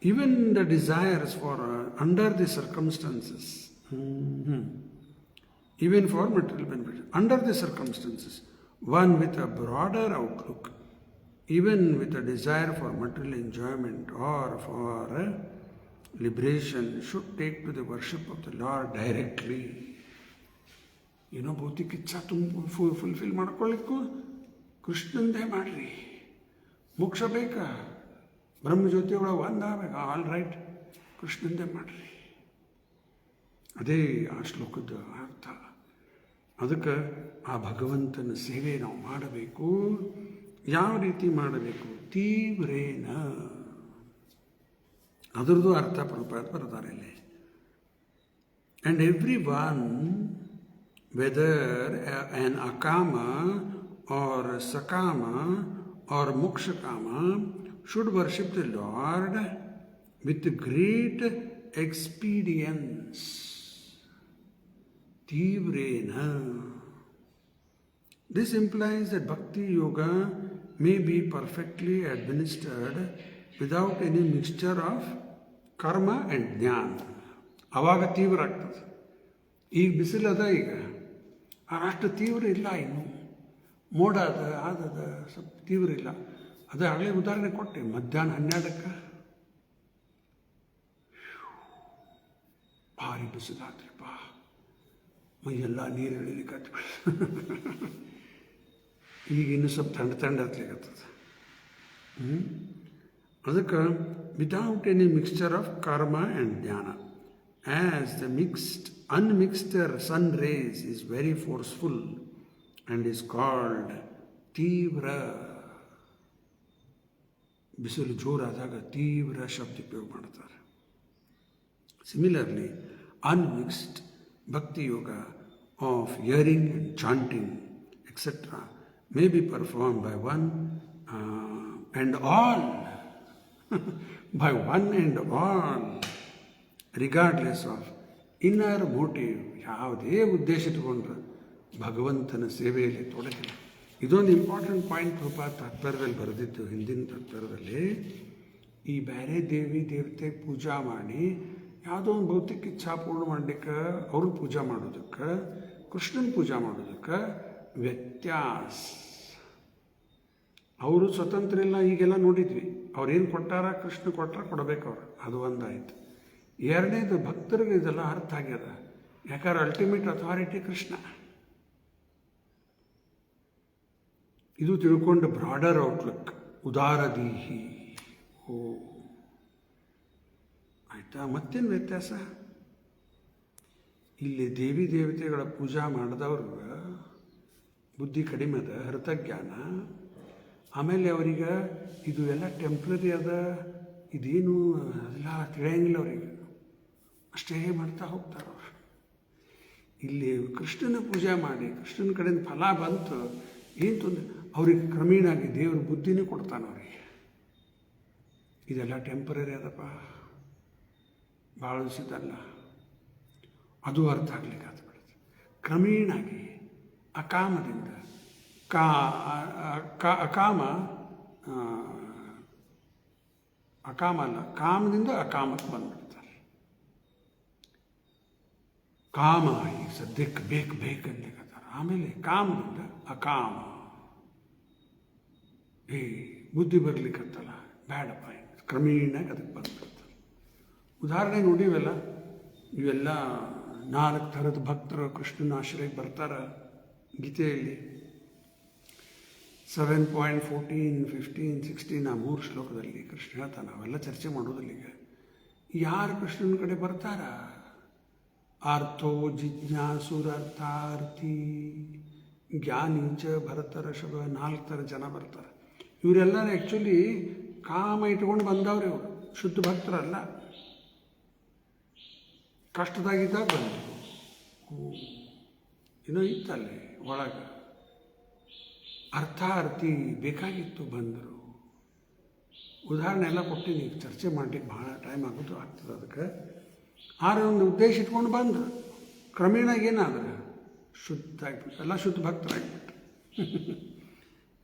Even the desires for under the circumstances, even for material benefits. Under the circumstances, one with a broader outlook, even with a desire for material enjoyment or for liberation, should take to the worship of the Lord directly. ಏನೋ ಭೌತಿಕ ಇಚ್ಛಾ fulfil ಮಾಡ್ಕೊಳ್ಳಿಕ್ಕೂ ಕೃಷ್ಣಂದೇ ಮಾಡಿರಿ. ಮೋಕ್ಷ ಬೇಕಾ, ಬ್ರಹ್ಮಜ್ಯೋತಿ ಒಳಗೆ ಒಂದಾಗಬೇಕಾ, all right, ಕೃಷ್ಣಂದೇ ಮಾಡಿರಿ. ಅದೇ ಆ ಶ್ಲೋಕದ ಅರ್ಥ. ಅದಕ್ಕೆ ಆ ಭಗವಂತನ ಸೇವೆ ನಾವು ಮಾಡಬೇಕು. ಯಾವ ರೀತಿ ಮಾಡಬೇಕು? ತೀವ್ರೇನ, ಅದರದ್ದು ಅರ್ಥ ಪ್ರಭುಪಾದ ಬರ್ತಾರೆ ಇಲ್ಲಿ. And every one, whether an akama or sakama or mokshakama, should worship the Lord with great expedience. Tivrena. This implies that bhakti yoga may be perfectly administered without any mixture of karma and jnana. ಆವಾಗ ತೀವ್ರ ಆಗ್ತದೆ. ಈಗ ಬಿಸಿಲದ, ಈಗ ಅಷ್ಟು ತೀವ್ರ ಇಲ್ಲ, ಇನ್ನು ಮೋಡ ಆದದ ಸ್ವಲ್ಪ ತೀವ್ರ ಇಲ್ಲ. ಅದೇ ಆಗಲೇ ಉದಾಹರಣೆ ಕೊಟ್ಟೆ, ಮಧ್ಯಾಹ್ನ 12ಕ್ಕೆ ಭಾರಿ ಬಿಸಿಲಾದ್ರಿಪ್ಪ, ಮೈಯೆಲ್ಲ ನೀರು ಎಳಿಲಿಕ್ಕೆ ಈಗ ಇನ್ನೂ ಸ್ವಲ್ಪ ಥಂಡ ಹತ್ಲಿಕ್ಕತ್ತದ. ಅದಕ್ಕೆ ವಿತೌಟ್ ಎನಿ ಮಿಕ್ಸ್ಚರ್ ಆಫ್ ಕರ್ಮ ಆ್ಯಂಡ್ ಜ್ಞಾನ, as the unmixed sun rays is very forceful and is called ತೀವ್ರ. ಬಿಸಿಲು ಜೋರಾದಾಗ ತೀವ್ರ ಶಬ್ದ ಉಪಯೋಗ ಮಾಡ್ತಾರೆ. Similarly, unmixed bhakti yoga of hearing and chanting, etc., may be performed by one and all, by one and all, regardless of inner motive. ಯಾವುದೇ ಉದ್ದೇಶ ಇಟ್ಕೊಂಡ್ರೆ ಭಗವಂತನ ಸೇವೆಯಲ್ಲಿ ತೊಡಗಿಲ್ಲ. ಇದೊಂದು ಇಂಪಾರ್ಟೆಂಟ್ ಪಾಯಿಂಟ್ ಪ್ರಭುಪಾದ ತಾತ್ಪರ್ಯದಲ್ಲಿ ಬರೆದಿದ್ದು, ಹಿಂದಿನ ತಾತ್ಪರ್ಯದಲ್ಲಿ. ಈ ಬೇರೆ ದೇವಿ ದೇವತೆ ಪೂಜಾ ಮಾಡಿ ಯಾವುದೋ ಒಂದು ಭೌತಿಕ ಇಚ್ಛಾ ಪೂರ್ಣ ಮಾಡಲಿಕ್ಕೆ ಅವ್ರನ್ನ ಪೂಜಾ ಮಾಡೋದಕ್ಕೆ, ಕೃಷ್ಣನ ಪೂಜಾ ಮಾಡೋದಕ್ಕೆ ವ್ಯತ್ಯಾಸ. ಅವರು ಸ್ವತಂತ್ರ ಇಲ್ಲ. ಈಗೆಲ್ಲ ನೋಡಿದ್ವಿ, ಅವ್ರೇನು ಕೊಟ್ಟಾರ, ಕೃಷ್ಣ ಕೊಟ್ಟಾರ, ಕೊಡಬೇಕು ಅವ್ರು, ಅದು ಒಂದಾಯ್ತು. ಎರಡನೇದು, ಭಕ್ತರಿಗೆ ಇದೆಲ್ಲ ಅರ್ಥ ಆಗ್ಯದ. ಯಾಕಂದ್ರೆ ಅಲ್ಟಿಮೇಟ್ ಅಥಾರಿಟಿ ಕೃಷ್ಣ. ಇದು ತಿಳ್ಕೊಂಡು ಬ್ರಾಡರ್ ಔಟ್ಲುಕ್, ಉದಾರದೀಹಿ. ಓ ಆಯಿತಾ? ಮತ್ತೇನು ವ್ಯತ್ಯಾಸ? ಇಲ್ಲಿ ದೇವಿ ದೇವತೆಗಳ ಪೂಜಾ ಮಾಡಿದವ್ರಿಗೆ ಬುದ್ಧಿ ಕಡಿಮೆ ಅದ, ಹೃತಜ್ಞಾನ. ಆಮೇಲೆ ಅವ್ರಿಗೆ ಇದು ಎಲ್ಲ ಟೆಂಪ್ರರಿ ಅದ, ಇದೇನು ಅದೆಲ್ಲ ತಿಳಿಯಂಗಿಲ್ಲ ಅವ್ರಿಗೆ, ಅಷ್ಟೇ ಮಾಡ್ತಾ ಹೋಗ್ತಾರೆ ಅವರು. ಇಲ್ಲಿ ಕೃಷ್ಣನ ಪೂಜೆ ಮಾಡಿ ಕೃಷ್ಣನ ಕಡೆಯಿಂದ ಫಲ ಬಂತು, ಏನು ತೊಂದರೆ ಅವ್ರಿಗೆ ಕ್ರಮೇಣಾಗಿ ದೇವ್ರ ಬುದ್ಧಿನೇ ಕೊಡ್ತಾನೆ ಅವರಿಗೆ. ಇದೆಲ್ಲ ಟೆಂಪರರಿ ಅದಪ್ಪ, ಭಾಳ ದಿವಸದಲ್ಲ, ಅದು ಅರ್ಥ ಆಗ್ಲಿಕ್ಕೆ ಆಗ್ಬಿಡುತ್ತೆ. ಕ್ರಮೇಣಾಗಿ ಅಕಾಮದಿಂದ ಅಕಾಮ ಅಲ್ಲ, ಕಾಮದಿಂದ ಅಕಾಮಕ್ಕೆ ಬಂದ್ಬಿಡ್ತಾರೆ. ಕಾಮ ಈಗ ಸದ್ಯಕ್ಕೆ ಬೇಕಂತೇಳ್ತಾರೆ, ಆಮೇಲೆ ಕಾಮದಿಂದ ಅಕಾಮ. ಬುದ್ಧಿ ಬರ್ಲಿಕ್ಕತ್ತಲ್ಲ, ಬೇಡಪ್ಪ, ಕ್ರಮೇಣಾಗಿ ಅದಕ್ಕೆ ಬಂದ್ಬಿಡ್ತಾರೆ. ಉದಾಹರಣೆ ನೋಡಿವೆಲ್ಲ, ಇವೆಲ್ಲ 4 ಥರದ ಭಕ್ತರು ಕೃಷ್ಣನ ಆಶ್ರಯಕ್ಕೆ ಬರ್ತಾರೆ. ಗೀತೆಯಲ್ಲಿ 7.14, 15, 16 ಆ 3 ಶ್ಲೋಕದಲ್ಲಿ ಕೃಷ್ಣ ಹೇಳ್ತಾನೆ. ಅವೆಲ್ಲ ಚರ್ಚೆ ಮಾಡೋದಿಲ್ಲ ಈಗ. ಯಾರು ಕೃಷ್ಣನ ಕಡೆ ಬರ್ತಾರ? ಆರ್ಥೋ ಜಿಜ್ಞಾಸುರಾರ್ಥಾರ್ಥಿ ಜ್ಞಾನಿಂಚ ಭರತರಷಭ, 4 ಥರ ಜನ ಬರ್ತಾರೆ. ಇವರೆಲ್ಲರೂ ಆ್ಯಕ್ಚುಲಿ ಕಾಮ ಇಟ್ಕೊಂಡು ಬಂದವ್ರು. ಇವರು ಶುದ್ಧ ಭಕ್ತರಲ್ಲ, ಕಷ್ಟದಾಗಿದ್ದಾಗ ಬಂದರು. ಏನೋ ಇತ್ತಲ್ಲಿ ಒಳಗೆ ಅರ್ಥಾರ್ಥಿ ಬೇಕಾಗಿತ್ತು, ಬಂದರು. ಉದಾಹರಣೆ ಎಲ್ಲ ಕೊಟ್ಟು ನೀವು ಚರ್ಚೆ ಮಾಡಲಿಕ್ಕೆ ಭಾಳ ಟೈಮ್ ಆಗ್ತದೆ. ಅದಕ್ಕೆ ಒಂದು ಉದ್ದೇಶ ಇಟ್ಕೊಂಡು ಬಂದರು. ಕ್ರಮೇಣ ಏನಾದ್ರೆ ಶುದ್ಧ ಆಗಿಬಿಟ್ಟು ಎಲ್ಲ ಶುದ್ಧ ಭಕ್ತರಾಗಿಬಿಟ್ರು.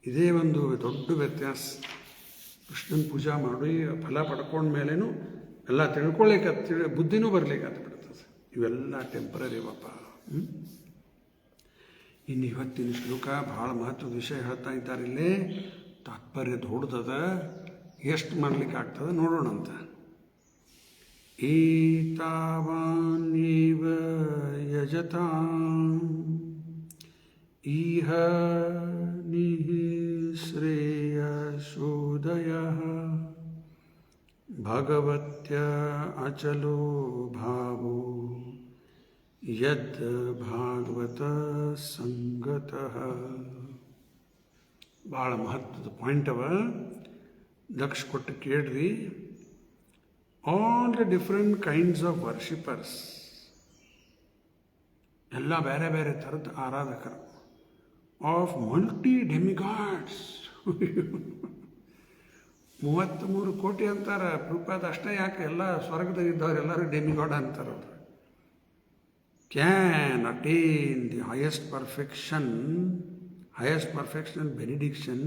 ಇದೇ ಒಂದು ದೊಡ್ಡ ವ್ಯತ್ಯಾಸ. ಕೃಷ್ಣನ ಪೂಜಾ ಮಾಡಿ ಫಲ ಪಡ್ಕೊಂಡ್ಮೇಲೇನು ಎಲ್ಲ ತಿಳ್ಕೊಳ್ಳಿಕ್ಕೆ ಬುದ್ಧಿನೂ ಬರ್ಲಿಕ್ಕೆ ಬಿಡ್ತದೆ. ಇವೆಲ್ಲ ಟೆಂಪ್ರರಿ ಪಾಪ. ಇನ್ನು ಇವತ್ತಿನ ಶ್ಲೋಕ ಭಾಳ ಮಹತ್ವದ ವಿಷಯ ಹೇಳ್ತಾ ಇದ್ದಾರೆ. ಇಲ್ಲೇ ತಾತ್ಪರ್ಯ ದೊಡ್ಡದ, ಎಷ್ಟು ಮಾಡ್ಲಿಕ್ಕೆ ಆಗ್ತದೆ ನೋಡೋಣ ಅಂತ. ಏತಾವಾನ್ಯೇವ ಯಜತಾಂ ಇಹ ಶ್ರೇಯಸೋದಯಃ ಭಗವತ್ಯ ಅಚಲೋ ಭಾವೋ ಯದ್ ಭಾಗವತ ಸಂಗತಃ. ಭಾಳ ಮಹತ್ವದ ಪಾಯಿಂಟ್ ಅವ, ಲಕ್ಷ ಕೊಟ್ಟು ಕೇಳ್ರಿ. All the different kinds of worshipers, ಎಲ್ಲ ಬೇರೆ ಬೇರೆ ಥರದ ಆರಾಧಕರು, ಆಫ್ ಮಲ್ಟಿ ಡೆಮಿಗಾಡ್ಸ್. 33 ಕೋಟಿ ಅಂತಾರೆ. ಪ್ರಭುಪಾದ ಅಷ್ಟೇ ಯಾಕೆ, ಎಲ್ಲ ಸ್ವರ್ಗದಾಗಿದ್ದವ್ರು ಎಲ್ಲರೂ ಡೆಮಿಗಾಡ್ ಅಂತಾರೆ. ಅವರು can attain the highest perfection and benediction,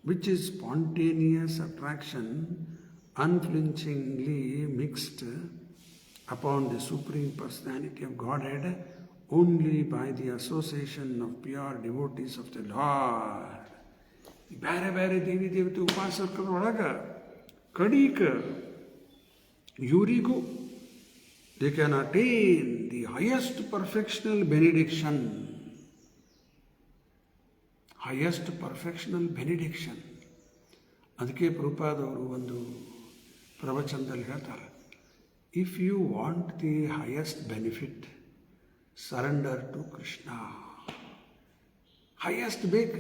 which is spontaneous attraction, unflinchingly mixed upon the Supreme Personality of Godhead only by the association of pure devotees of the Lord. ಬೇರೆ ಬೇರೆ ದೇವಿ ದೇವತೆ ಉಪಾಸಕರ ಒಳಗೆ ಕಡೀಕ ಇವರಿಗೂ they can attain the highest perfectional benediction. highest perfectional benediction. ಅದಕ್ಕೆ ಪ್ರಭುಪಾದವರು ಒಂದು ಪ್ರವಚನದಲ್ಲಿ ಹೇಳ್ತಾರೆ, if you want the highest benefit, surrender to Krishna. Highest ಬೇಕು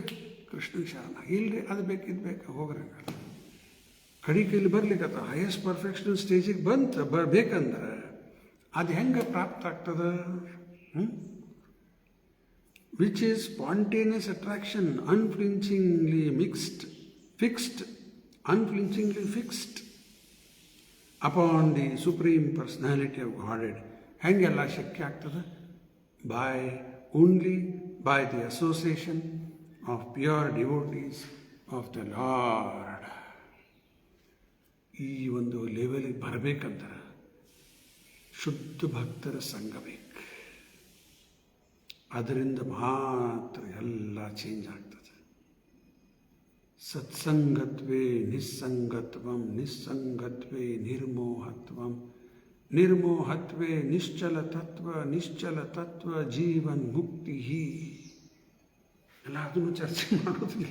ಕೃಷ್ಣ ಶರಣ, ಇಲ್ಲರಿ ಅದು ಬೇಕು ಇದು ಬೇಕು ಹೋಗ್ರಿ. ಕಡಿಕೈಲಿ ಬರ್ಲಿಕ್ಕತ್ತ ಹೈಯೆಸ್ಟ್ ಪರ್ಫೆಕ್ಷನಲ್ ಸ್ಟೇಜಿಗೆ ಬೇಕಂದ್ರೆ ಅದು ಹೆಂಗೆ ಪ್ರಾಪ್ತ ಆಗ್ತದೆ? Which is spontaneous attraction, unflinchingly fixed upon the Supreme Personality of Godhead. ಹೆಂಗೆಲ್ಲ ಶಕ್ಯ ಆಗ್ತದೆ? only by the association of pure devotees of the Lord. ಈ ಒಂದು ಲೆವೆಲಿಗೆ ಬರಬೇಕಂದ್ರೆ ಶುದ್ಧ ಭಕ್ತರ ಸಂಘ ಬೇಕು. ಅದರಿಂದ ಮಾತ್ರ ಎಲ್ಲ ಚೇಂಜ್ ಆಗ್ತದೆ. ಸತ್ಸಂಗತ್ವೇ ನಿಸ್ಸಂಗತ್ವಂ, ನಿಸ್ಸಂಗತ್ವೇ ನಿರ್ಮೋಹತ್ವಂ, ನಿರ್ಮೋಹತ್ವೇ ನಿಶ್ಚಲ ತತ್ವ ಜೀವನ್ ಮುಕ್ತಿ. ಎಲ್ಲ ಅದನ್ನು ಚರ್ಚೆ ಮಾಡೋದಿಲ್ಲ.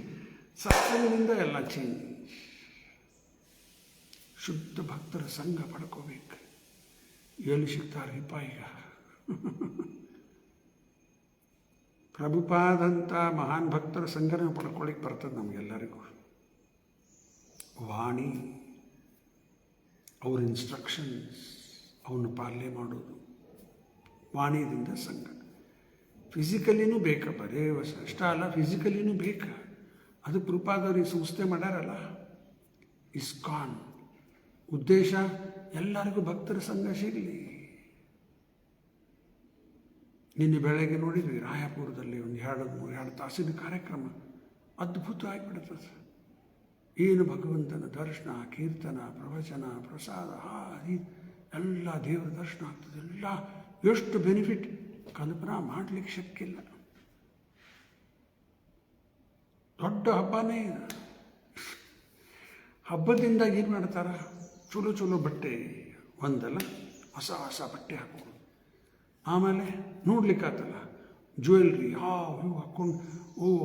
ಸತ್ಸಂಗದಿಂದ ಎಲ್ಲ ಚೇಂಜ್. ಶುದ್ಧ ಭಕ್ತರ ಸಂಘ ಪಡ್ಕೋಬೇಕು. ಎಲ್ಲಿ ಸಿಗ್ತಾರಿಪ್ಪ ಈಗ? ಪ್ರಭುಪಾದಂಥ ಮಹಾನ್ ಭಕ್ತರ ಸಂಘನ ಪಡ್ಕೊಳ್ಳಿಕ್ಕೆ ಬರ್ತದೆ ನಮಗೆಲ್ಲರಿಗೂ. ವಾಣಿ, ಅವ್ರ ಇನ್ಸ್ಟ್ರಕ್ಷನ್ಸ್ ಅವನ್ನ ಪಾಲನೆ ಮಾಡೋದು, ವಾಣಿದಿಂದ ಸಂಘ. ಫಿಸಿಕಲಿನೂ ಬೇಕಾ, ಬರೇ ಅಷ್ಟ ಅಲ್ಲ, ಫಿಸಿಕಲಿನೂ ಬೇಕಾ. ಅದು ಪ್ರಭುಪಾದವ್ರಿಗೆ ಸಂಸ್ಥೆ ಮಾಡ್ಯಾರಲ್ಲ ಇಸ್ಕಾನ್. ಉದ್ದೇಶ ಎಲ್ಲರಿಗೂ ಭಕ್ತರ ಸಂಘ ಸಿಗಲಿ. ನಿನ್ನೆ ಬೆಳಗ್ಗೆ ನೋಡಿದ್ವಿ ರಾಯಪುರದಲ್ಲಿ ಒಂದು 2 ತಾಸಿನ ಕಾರ್ಯಕ್ರಮ. ಅದ್ಭುತ ಆಗಿಬಿಡ್ತದೆ. ಏನು ಭಗವಂತನ ದರ್ಶನ, ಕೀರ್ತನ, ಪ್ರವಚನ, ಪ್ರಸಾದ, ಎಲ್ಲ ದೇವರ ದರ್ಶನ ಆಗ್ತದೆ. ಎಲ್ಲ ಎಷ್ಟು ಬೆನಿಫಿಟ್ ಕಲ್ಪನಾ ಮಾಡಲಿಕ್ಕೆ ಶಕ್ಯ ಇಲ್ಲ. ದೊಡ್ಡ ಹಬ್ಬನೇ ಇದು. ಹಬ್ಬದಿಂದ ಏನು ಮಾಡ್ತಾರ? ಚಲೋ ಬಟ್ಟೆ ಒಂದಲ್ಲ, ಹೊಸ ಬಟ್ಟೆ ಹಾಕೋದು. ಆಮೇಲೆ ನೋಡ್ಲಿಕ್ಕಾತಲ್ಲ ಜ್ಯುವೆಲ್ರಿ ಇವು ಹಾಕ್ಕೊಂಡು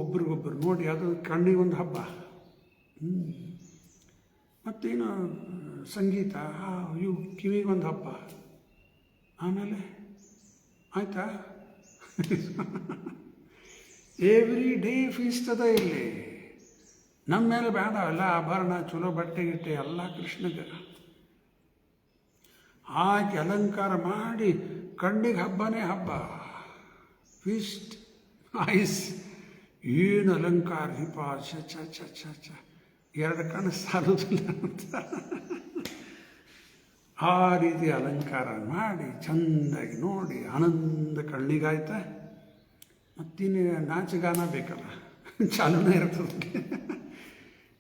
ಒಬ್ರಿಗೊಬ್ಬರು ನೋಡಿ, ಅದು ಕಣ್ಣಿಗೆ ಒಂದು ಹಬ್ಬ. ಮತ್ತೇನು ಸಂಗೀತ, ಇವು ಕಿವಿಗೆ ಒಂದು ಹಬ್ಬ. ಆಮೇಲೆ ಆಯ್ತಾ, ಎವ್ರಿ ಡೇ ಫೀಸ್ಟ್ ಅದ ಇಲ್ಲಿ. ನಮ್ಮ ಮೇಲೆ ಬೇಡ ಎಲ್ಲ ಆಭರಣ, ಚಲೋ ಬಟ್ಟೆ ಗಿಟ್ಟೆ ಎಲ್ಲ ಕೃಷ್ಣಗೆ ಹಾಕಿ ಅಲಂಕಾರ ಮಾಡಿ ಕಣ್ಣಿಗೆ ಹಬ್ಬನೇ ಹಬ್ಬ. ಫೀಸ್ಟ್ ಐಸ್ ಏನು ಅಲಂಕಾರ, ದೀಪ, ಚ 2 ಕಣ್ಣು ಸಾಲೋದಿಲ್ಲ ಅಂತ. ಆ ರೀತಿ ಅಲಂಕಾರ ಮಾಡಿ ಚೆಂದಾಗಿ ನೋಡಿ ಆನಂದ ಕಣ್ಣಿಗಾಯ್ತ. ಮತ್ತಿನ್ನು ನಾಚಗಾನ ಬೇಕಲ್ಲ, ಚಾಲೂನೇ ಇರ್ತದೆ.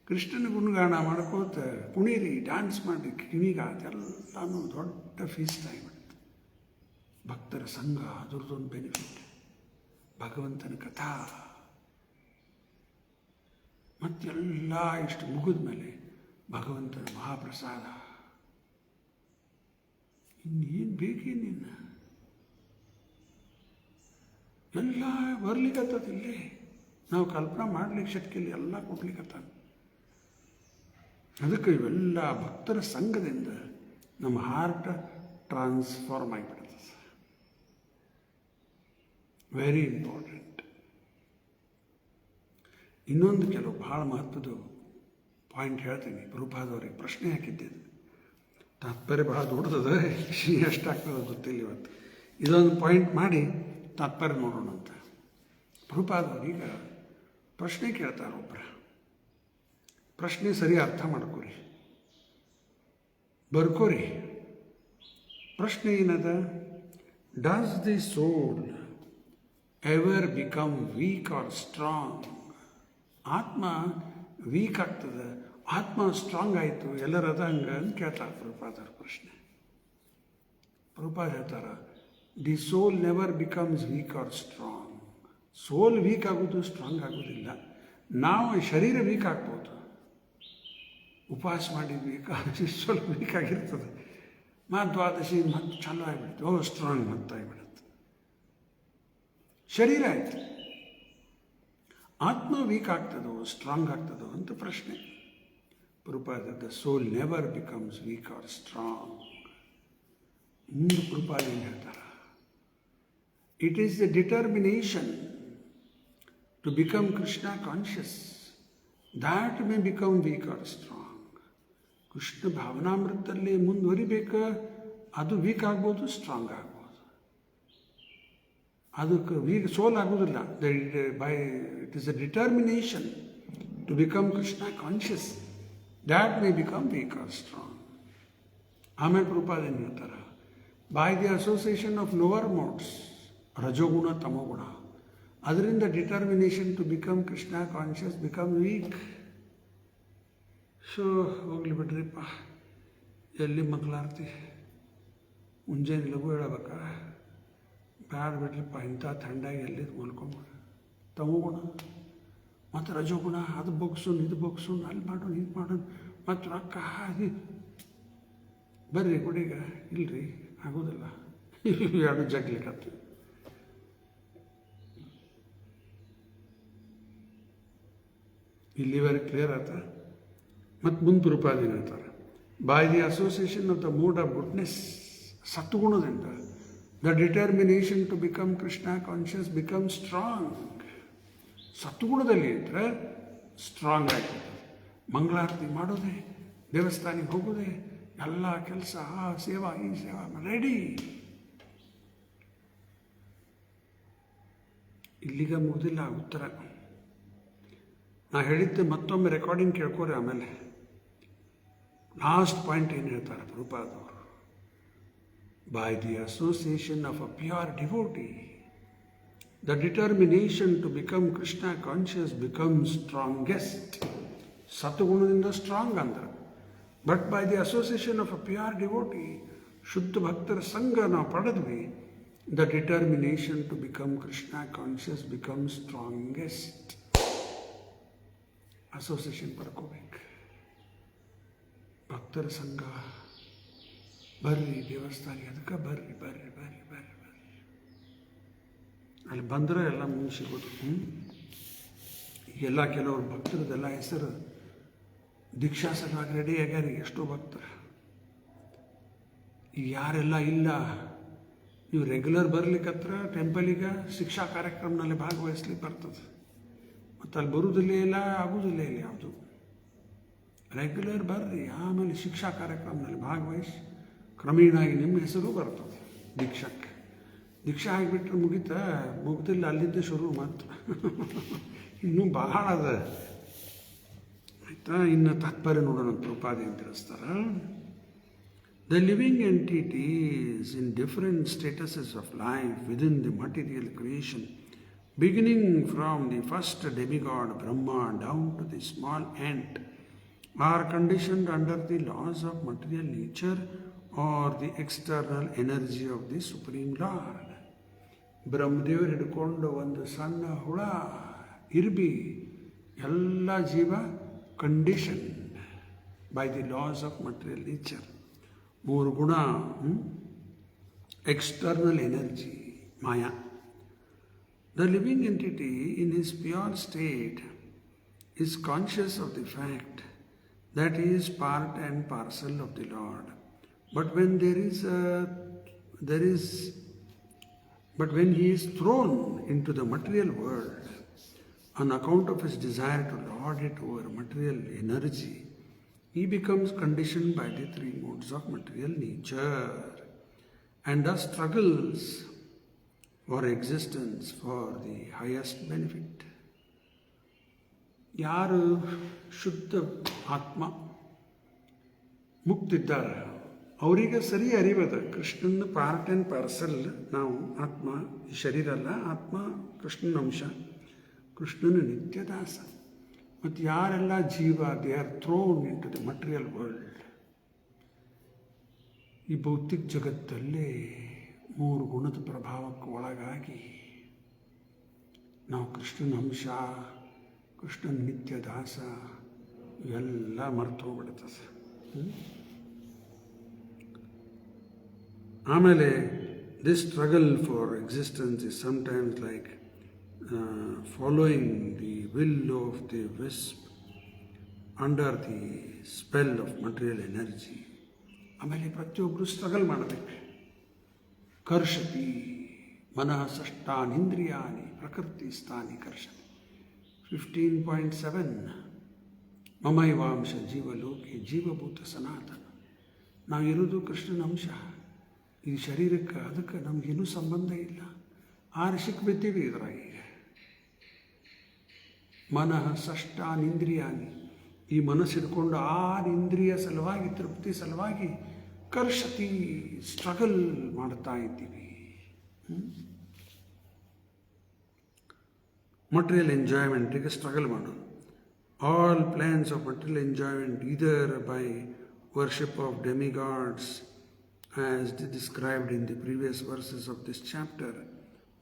ಕೃಷ್ಣನ ಗುಣಗಾನ ಮಾಡ್ಕೋತ ಕುಣೀರಿ, ಡ್ಯಾನ್ಸ್ ಮಾಡಿ, ಕಿವಿಗಾತೆಲ್ಲನೂ ದೊಡ್ಡ ಫೀಸ್ಟ್ ಆಗಿಬಿಡುತ್ತೆ. ಭಕ್ತರ ಸಂಘ ಅದ್ರದ್ದೊಂದು ಬೆನಿಫಿಟ್. ಭಗವಂತನ ಕಥಾ ಮತ್ತೆಲ್ಲ ಇಷ್ಟು ಮುಗಿದ ಮೇಲೆ ಭಗವಂತನ ಮಹಾಪ್ರಸಾದ. ಇನ್ನೇನು ಬೇಕೇನಿನ್ನ ಎಲ್ಲ ಬರ್ಲಿಕ್ಕತ್ತದಿಲ್ಲೇ. ನಾವು ಕಲ್ಪನಾ ಮಾಡ್ಲಿಕ್ಕೆ ಶಕ್ತಿಯಲ್ಲಿ ಎಲ್ಲ ಕೊಡ್ಲಿಕ್ಕತ್ತ. ಅದಕ್ಕೆ ಇವೆಲ್ಲ ಭಕ್ತರ ಸಂಘದಿಂದ ನಮ್ಮ ಹಾರ್ಟ್ ಟ್ರಾನ್ಸ್ಫಾರ್ಮ್ ಆಗಿಬಿಡ್ತದೆ. Very important. ಇನ್ನೊಂದು ಕೆಲವು ಭಾಳ ಮಹತ್ವದ ಪಾಯಿಂಟ್ ಹೇಳ್ತೀನಿ. ಪ್ರಭುಪಾದವ್ರಿಗೆ ಪ್ರಶ್ನೆ ಹಾಕಿದ್ದಿದ್ದು ತಾತ್ಪರ್ಯ ಭಾಳ ದೊಡ್ಡದ, ಎಷ್ಟಾಗ್ತದೆ ಗೊತ್ತಿಲ್ಲ ಇವತ್ತು. ಇದೊಂದು ಪಾಯಿಂಟ್ ಮಾಡಿ ತಾತ್ಪರ್ಯ ನೋಡೋಣ ಅಂತ. ಪ್ರಭುಪಾದವ್ರೀಗ ಪ್ರಶ್ನೆ ಕೇಳ್ತಾರೆ. ಒಬ್ಬರ ಪ್ರಶ್ನೆ ಸರಿ ಅರ್ಥ ಮಾಡ್ಕೊರಿ, ಬರ್ಕೋರಿ. ಪ್ರಶ್ನೆ ಏನದ? Does the soul ever become weak or strong? ಆತ್ಮ ವೀಕ್ ಆಗ್ತದೆ, ಆತ್ಮ ಸ್ಟ್ರಾಂಗ್ ಆಯಿತು, ಎಲ್ಲರದ ಹಂಗೆ ಅಂತ ಕೇಳ್ತಾರೆ ಪ್ರಭುಪಾದರ ಪ್ರಶ್ನೆ. ಪ್ರಭುಪಾದ ಹೇಳ್ತಾರೆ, the soul never becomes weak or strong. Soul weak ಆಗೋದು ಸ್ಟ್ರಾಂಗ್ ಆಗೋದಿಲ್ಲ. ನಾವು ಶರೀರ ವೀಕ್ ಆಗ್ಬೋದು, ಉಪವಾಸ ಮಾಡಿದ್ವಿ, ಸ್ವಲ್ಪ ವೀಕ್ ಆಗಿರ್ತದೆ. ದ್ವಾದಶಿ ಮತ್ತೆ ಚಾಲು ಆಗಿಬಿಡುತ್ತೆ, ಸ್ಟ್ರಾಂಗ್ ಮತ್ತಾಗಿಬಿಡುತ್ತೆ. ಶರೀರ ಆಯಿತು. ಆತ್ಮ ವೀಕ್ ಆಗ್ತದೋ ಸ್ಟ್ರಾಂಗ್ ಆಗ್ತದೋ ಅಂತ ಪ್ರಶ್ನೆ. Prabhupada, the soul never becomes weak or strong. ಮುಂದೆ ಪ್ರಭುಪಾದ ಏನು ಹೇಳ್ತಾರೆ? It is the determination to become Krishna conscious that may become weak or strong. Krishna ಭಾವನಾಮೃತದಲ್ಲಿ ಮುಂದುವರಿಬೇಕು, ಅದು ವೀಕ್ ಆಗ್ಬೋದು, ಸ್ಟ್ರಾಂಗ್ ಆಗ್ಬೋದು. ಅದಕ್ಕೆ ವೀಕ್ ಸೋಲ್ ಆಗೋದಿಲ್ಲ. It is a determination to become Krishna conscious that may become weak or strong. ಆಮೇಲೆ ಪ್ರಭುಪಾದ ಏನು ಹೇಳ್ತಾರೆ? By the association of lower modes, ರಜೋಗುಣ ತಮೋಗುಣ, ಅದರಿಂದ determination to become Krishna conscious become weak. So ಹೋಗ್ಲಿ ಬಿಡ್ರಿಪ್ಪ, ಎಲ್ಲಿ ಮಂಗಳಾರತಿ ಮುಂಜಾನೆ ಲಘು ಹೇಳಬೇಕಾ? ಬ್ಯಾಡ ಬಿಡ್ರಿಪ್ಪ, ಇಂಥ ಥಂಡಾಗಿ ಎಲ್ಲಿ ಮಲ್ಕೊಂಬಿಡ. ತಮೋಗುಣ ಮತ್ತು ರಜೋಗುಣ, ಅದು ಬಗ್ಸೋಣ ಇದು ಬಗ್ಸೋಣ, ಅಲ್ಲಿ ಮಾಡೋಣ ಇದು ಮಾಡೋಣ, ಮತ್ತು ರೊಕ್ಕ ಹಾಗೆ ಬರ್ರಿ ಕುಡೀಗ. ಇಲ್ರಿ ಆಗೋದಿಲ್ಲ, ಎರಡು ಜಗ್ಲಿಕ್ಕತ್ತು. ಇಲ್ಲಿವರೆಗೆ ಕ್ಲಿಯರ್ ಆತ? ಮತ್ತು ಮುಂದೆ ಪ್ರಭುಪಾದ ಹೇಳ್ತಾರೆ, by the association of the mood of goodness, ಸತ್ಗುಣದಿಂದ the determination to become Krishna conscious become strong. ಸತ್ಗುಣದಲ್ಲಿ ಇದ್ದರೆ ಸ್ಟ್ರಾಂಗ್ ಆಗ್ತದೆ. ಮಂಗಳಾರತಿ ಮಾಡೋದೇ, ದೇವಸ್ಥಾನಕ್ಕೆ ಹೋಗೋದೇ, ಎಲ್ಲ ಕೆಲಸ, ಆ ಸೇವಾ ಈ ಸೇವಾ ರೆಡಿ. ಇಲ್ಲಿಗೆ ಮುಗಿದಿಲ್ಲ ಉತ್ತರ. ನಾ ಹೇಳಿದ್ದೆ ಮತ್ತೊಮ್ಮೆ ರೆಕಾರ್ಡಿಂಗ್ ಕೇಳ್ಕೋರಿ. ಆಮೇಲೆ ಲಾಸ್ಟ್ ಪಾಯಿಂಟ್ ಏನು ಹೇಳ್ತಾರೆ ಪ್ರಭುಪಾದವರು? By the association of a pure devotee the determination to become Krishna conscious become strongest. ಸತ್ಗುಣದಿಂದ ಸ್ಟ್ರಾಂಗ್ ಅಂದ್ರೆ. But by the association of a pure devotee, ಶುದ್ಧ ಭಕ್ತರ ಸಂಘ ನಾವು ಪಡೆದ್ವಿ, the determination to become Krishna conscious become strongest. Association ಪಡ್ಕೋಬೇಕು. ಭಕ್ತರ ಸಂಘ ಬರ್ರಿ ದೇವಸ್ಥಾನಕ್ಕೆ, ಅದಕ್ಕೆ ಬರ್ರಿ ಬರ್ರಿ ಬರ್ರಿ ಬರ್ರಿ ಬರ್ರಿ. ಅಲ್ಲಿ ಬಂದರೆ ಎಲ್ಲ ಮುಂದೆ ಸಿಗೋದು. ಎಲ್ಲ ಕೆಲವರು ಭಕ್ತರದೆಲ್ಲ ಹೆಸರು ದೀಕ್ಷಾಸನಾಗಿ ರೆಡಿ ಆಗ್ಯಾರ. ಎಷ್ಟೋ ಭಕ್ತರು ಯಾರೆಲ್ಲ ಇಲ್ಲ, ನೀವು ರೆಗ್ಯುಲರ್ ಬರ್ಲಿಕ್ಕತ್ರ ಟೆಂಪಲಿಗೆ ಶಿಕ್ಷಾ ಕಾರ್ಯಕ್ರಮದಲ್ಲಿ ಭಾಗವಹಿಸ್ಲಿಕ್ಕೆ ಬರ್ತದೆ. ಮತ್ತು ಅಲ್ಲಿ ಬರುವುದಿಲ್ಲೇ ಇಲ್ಲ, ಆಗೋದಿಲ್ಲೇ ಇಲ್ಲ ಯಾವುದು. ರೆಗ್ಯುಲರ್ ಬರ್ರಿ, ಆಮೇಲೆ ಶಿಕ್ಷಾ ಕಾರ್ಯಕ್ರಮದಲ್ಲಿ ಭಾಗವಹಿಸಿ ಕ್ರಮೇಣಾಗಿ ನಿಮ್ಮ ಹೆಸರು ಬರ್ತದೆ ದೀಕ್ಷಕ್ಕೆ. ದೀಕ್ಷಾ ಆಗಿಬಿಟ್ರೆ ಮುಗ್ದಿಲ್ಲ, ಅಲ್ಲಿದ್ದ ಶುರು ಮಾತ್ರ. ಇನ್ನೂ ಬಹಳ ಅದ ಆಯಿತಾ. ಇನ್ನು ತಾತ್ಪರ್ಯ ನೋಡೋಣ. ಪ್ರಭುಪಾದ ಏನು ತಿಳಿಸ್ತಾರೆ? The living entities in different statuses of life within the material creation, beginning from the first demigod Brahma down to the small ant, are conditioned under the laws of material nature or the external energy of the Supreme Lord. ಬ್ರಹ್ಮದೇವರು ಹಿಡ್ಕೊಂಡು ಒಂದು ಸಣ್ಣ ಹುಳ ಇರ್ಬಿ ಎಲ್ಲ ಜೀವ condition by the laws of material nature. ಮೂರು ಗುಣ, external energy, Maya. The living entity in his pure state is conscious of the fact that he is part and parcel of the Lord. But when when he is thrown into the material world on account of his desire to lord it over material energy, he becomes conditioned by the three modes of material nature and thus struggles for existence for the highest benefit. ಯಾರು ಶುದ್ಧ ಆತ್ಮ ಮುಕ್ತಿದ್ದಾರೆ ಅವರಿಗೆ ಸರಿ ಅರಿವದ ಕೃಷ್ಣನ part and parcel. ನಾವು ಆತ್ಮ, ಶರೀರ ಅಲ್ಲ, ಆತ್ಮ ಕೃಷ್ಣನ ಅಂಶ, ಕೃಷ್ಣನ ನಿತ್ಯದಾಸ. ಮತ್ತು ಯಾರೆಲ್ಲ ಜೀವ, they are thrown into the material world. ಈ ಭೌತಿಕ ಜಗತ್ತಲ್ಲೇ ಮೂರು ಗುಣದ ಪ್ರಭಾವಕ್ಕೆ ಒಳಗಾಗಿ ನಾವು ಕೃಷ್ಣನ ಅಂಶ, ಕೃಷ್ಣನ ನಿತ್ಯ ದಾಸ ಇವೆಲ್ಲ ಮರೆತು ಹೋಗ್ಬಿಡ್ತದೆ. ಆಮೇಲೆ this struggle for existence is sometimes like following the will of the wisp under the spell of material energy. ಆಮೇಲೆ ಪ್ರತಿಯೊಬ್ಬರು ಸ್ಟ್ರಗಲ್ ಮಾಡಬೇಕು. ಕರ್ಷತಿ ಮನಃ ಷಷ್ಟಾನಿಂದ್ರಿಯಾಣಿ ಪ್ರಕೃತಿ ಸ್ಥಾನಿ ಕರ್ಷತಿ. 15.7 ಮಮೈವಾಂಶ ಜೀವಲೋಕೆ ಜೀವಭೂತ ಸನಾತನ. ನಾವು ಇರೋದು ಕೃಷ್ಣನ ಅಂಶ. ಈ ಶರೀರಕ್ಕೆ ಅದಕ್ಕೆ ನಮಗೇನೂ ಸಂಬಂಧ ಇಲ್ಲ. ಆರು ಸಿಕ್ಬಿದ್ದೀವಿ ಇದ್ರಾಗ. ಮನಃ ಷಷ್ಟಾನಿಂದ್ರಿಯಾನಿ, ಈ ಮನಸ್ಸು ಹಿಡ್ಕೊಂಡು 6 ಇಂದ್ರಿಯ ಸಲುವಾಗಿ, ತೃಪ್ತಿ ಸಲುವಾಗಿ ಕರ್ಷತಿ, ಸ್ಟ್ರಗಲ್ ಮಾಡ್ತಾ ಇದ್ದೀವಿ. ಮಟೀರಿಯಲ್ ಎಂಜಾಯ್ಮೆಂಟಿಗೆ ಸ್ಟ್ರಗಲ್ ಮಾಡೋದು. All plans of material enjoyment either by worship of demigods as described in the previous verses of this chapter,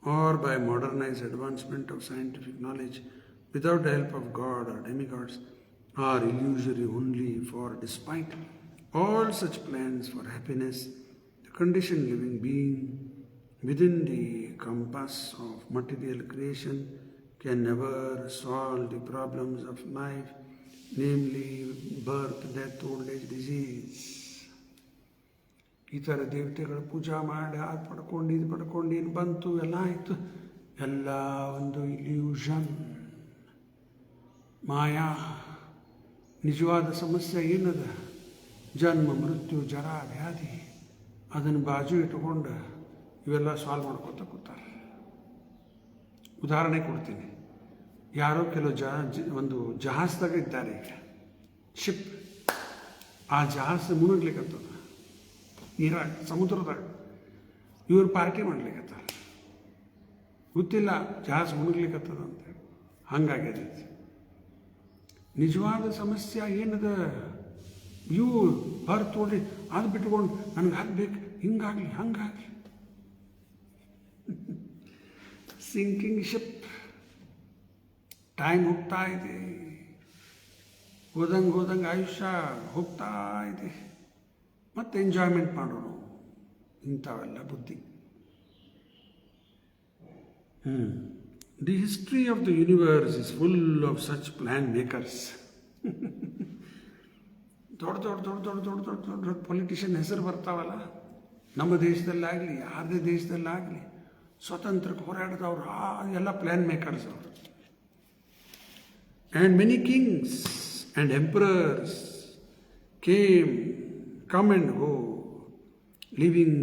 or by modernized advancement of scientific knowledge without the help of God or demigods, are illusory only, for despite all such plans for happiness, the conditioned living being within the compass of material creation can never solve the problems of life, namely birth, death, old age, disease. ಈ ಥರ ದೇವತೆಗಳ ಪೂಜಾ ಮಾಡಿ ಅದು ಪಡ್ಕೊಂಡು ಇದು ಪಡ್ಕೊಂಡು ಏನು ಬಂತು, ಎಲ್ಲ ಆಯಿತು, ಎಲ್ಲ ಒಂದು ಇಲ್ಯೂಷನ್, ಮಾಯಾ. ನಿಜವಾದ ಸಮಸ್ಯೆ ಏನದ? ಜನ್ಮ, ಮೃತ್ಯು, ಜರ, ವ್ಯಾಧಿ. ಅದನ್ನು ಬಾಜು ಇಟ್ಕೊಂಡು ಇವೆಲ್ಲ ಸಾಲ್ವ್ ಮಾಡ್ಕೊತ ಕೂತಾರೆ. ಉದಾಹರಣೆ ಕೊಡ್ತೀನಿ. ಯಾರೋ ಕೆಲವು ಒಂದು ಜಹಾಜ್ದಾಗ ಇದ್ದಾರೆ, ಈಗ ಶಿಪ್. ಆ ಜಹಾಜ್ ಮುಳುಗ್ಲಿಕ್ಕತ್ತದ ನೀರಾಗ, ಸಮುದ್ರದಾಗ. ಇವ್ರು ಪಾರ್ಟಿ ಮಾಡ್ಲಿಕ್ಕತ್ತಾರೆ, ಗೊತ್ತಿಲ್ಲ ಜಹಾಜ್ ಮುಳುಗ್ಲಿಕ್ಕತ್ತದ ಅಂತೇಳಿ. ಹಂಗಾಗ್ಯದ. ನಿಜವಾದ ಸಮಸ್ಯೆ ಏನದ? ಇವು ತೊಗೊಳ್ಳಿ, ಅದು ಬಿಟ್ಕೊಂಡು ನನಗೆ ಹಾಕ್ಬೇಕು, ಹಿಂಗಾಗಲಿ ಹಂಗಾಗಲಿ. Sinking ship. ಟೈಮ್ ಹೋಗ್ತಾ ಇದೆ, ಹೋದಂಗೆ ಆಯುಷ್ಯ ಹೋಗ್ತಾ ಇದೆ. ಮತ್ತು ಎಂಜಾಯ್ಮೆಂಟ್ ಮಾಡೋಣ, ಇಂಥವೆಲ್ಲ ಬುದ್ಧಿ. The history of the universe is full of such plan makers. ದೊಡ್ಡ ಪೊಲಿಟಿಷಿಯನ್ ಹೆಸರು ಬರ್ತಾವಲ್ಲ, ನಮ್ಮ ದೇಶದಲ್ಲಾಗಲಿ ಯಾರದೇ ದೇಶದಲ್ಲಾಗಲಿ, ಸ್ವತಂತ್ರಕ್ಕೆ ಹೋರಾಡಿದವ್ರು ಎಲ್ಲ ಪ್ಲ್ಯಾನ್ ಮೇಕರ್ಸ್ ಅವರು. And many Kings and emperor's come and go, living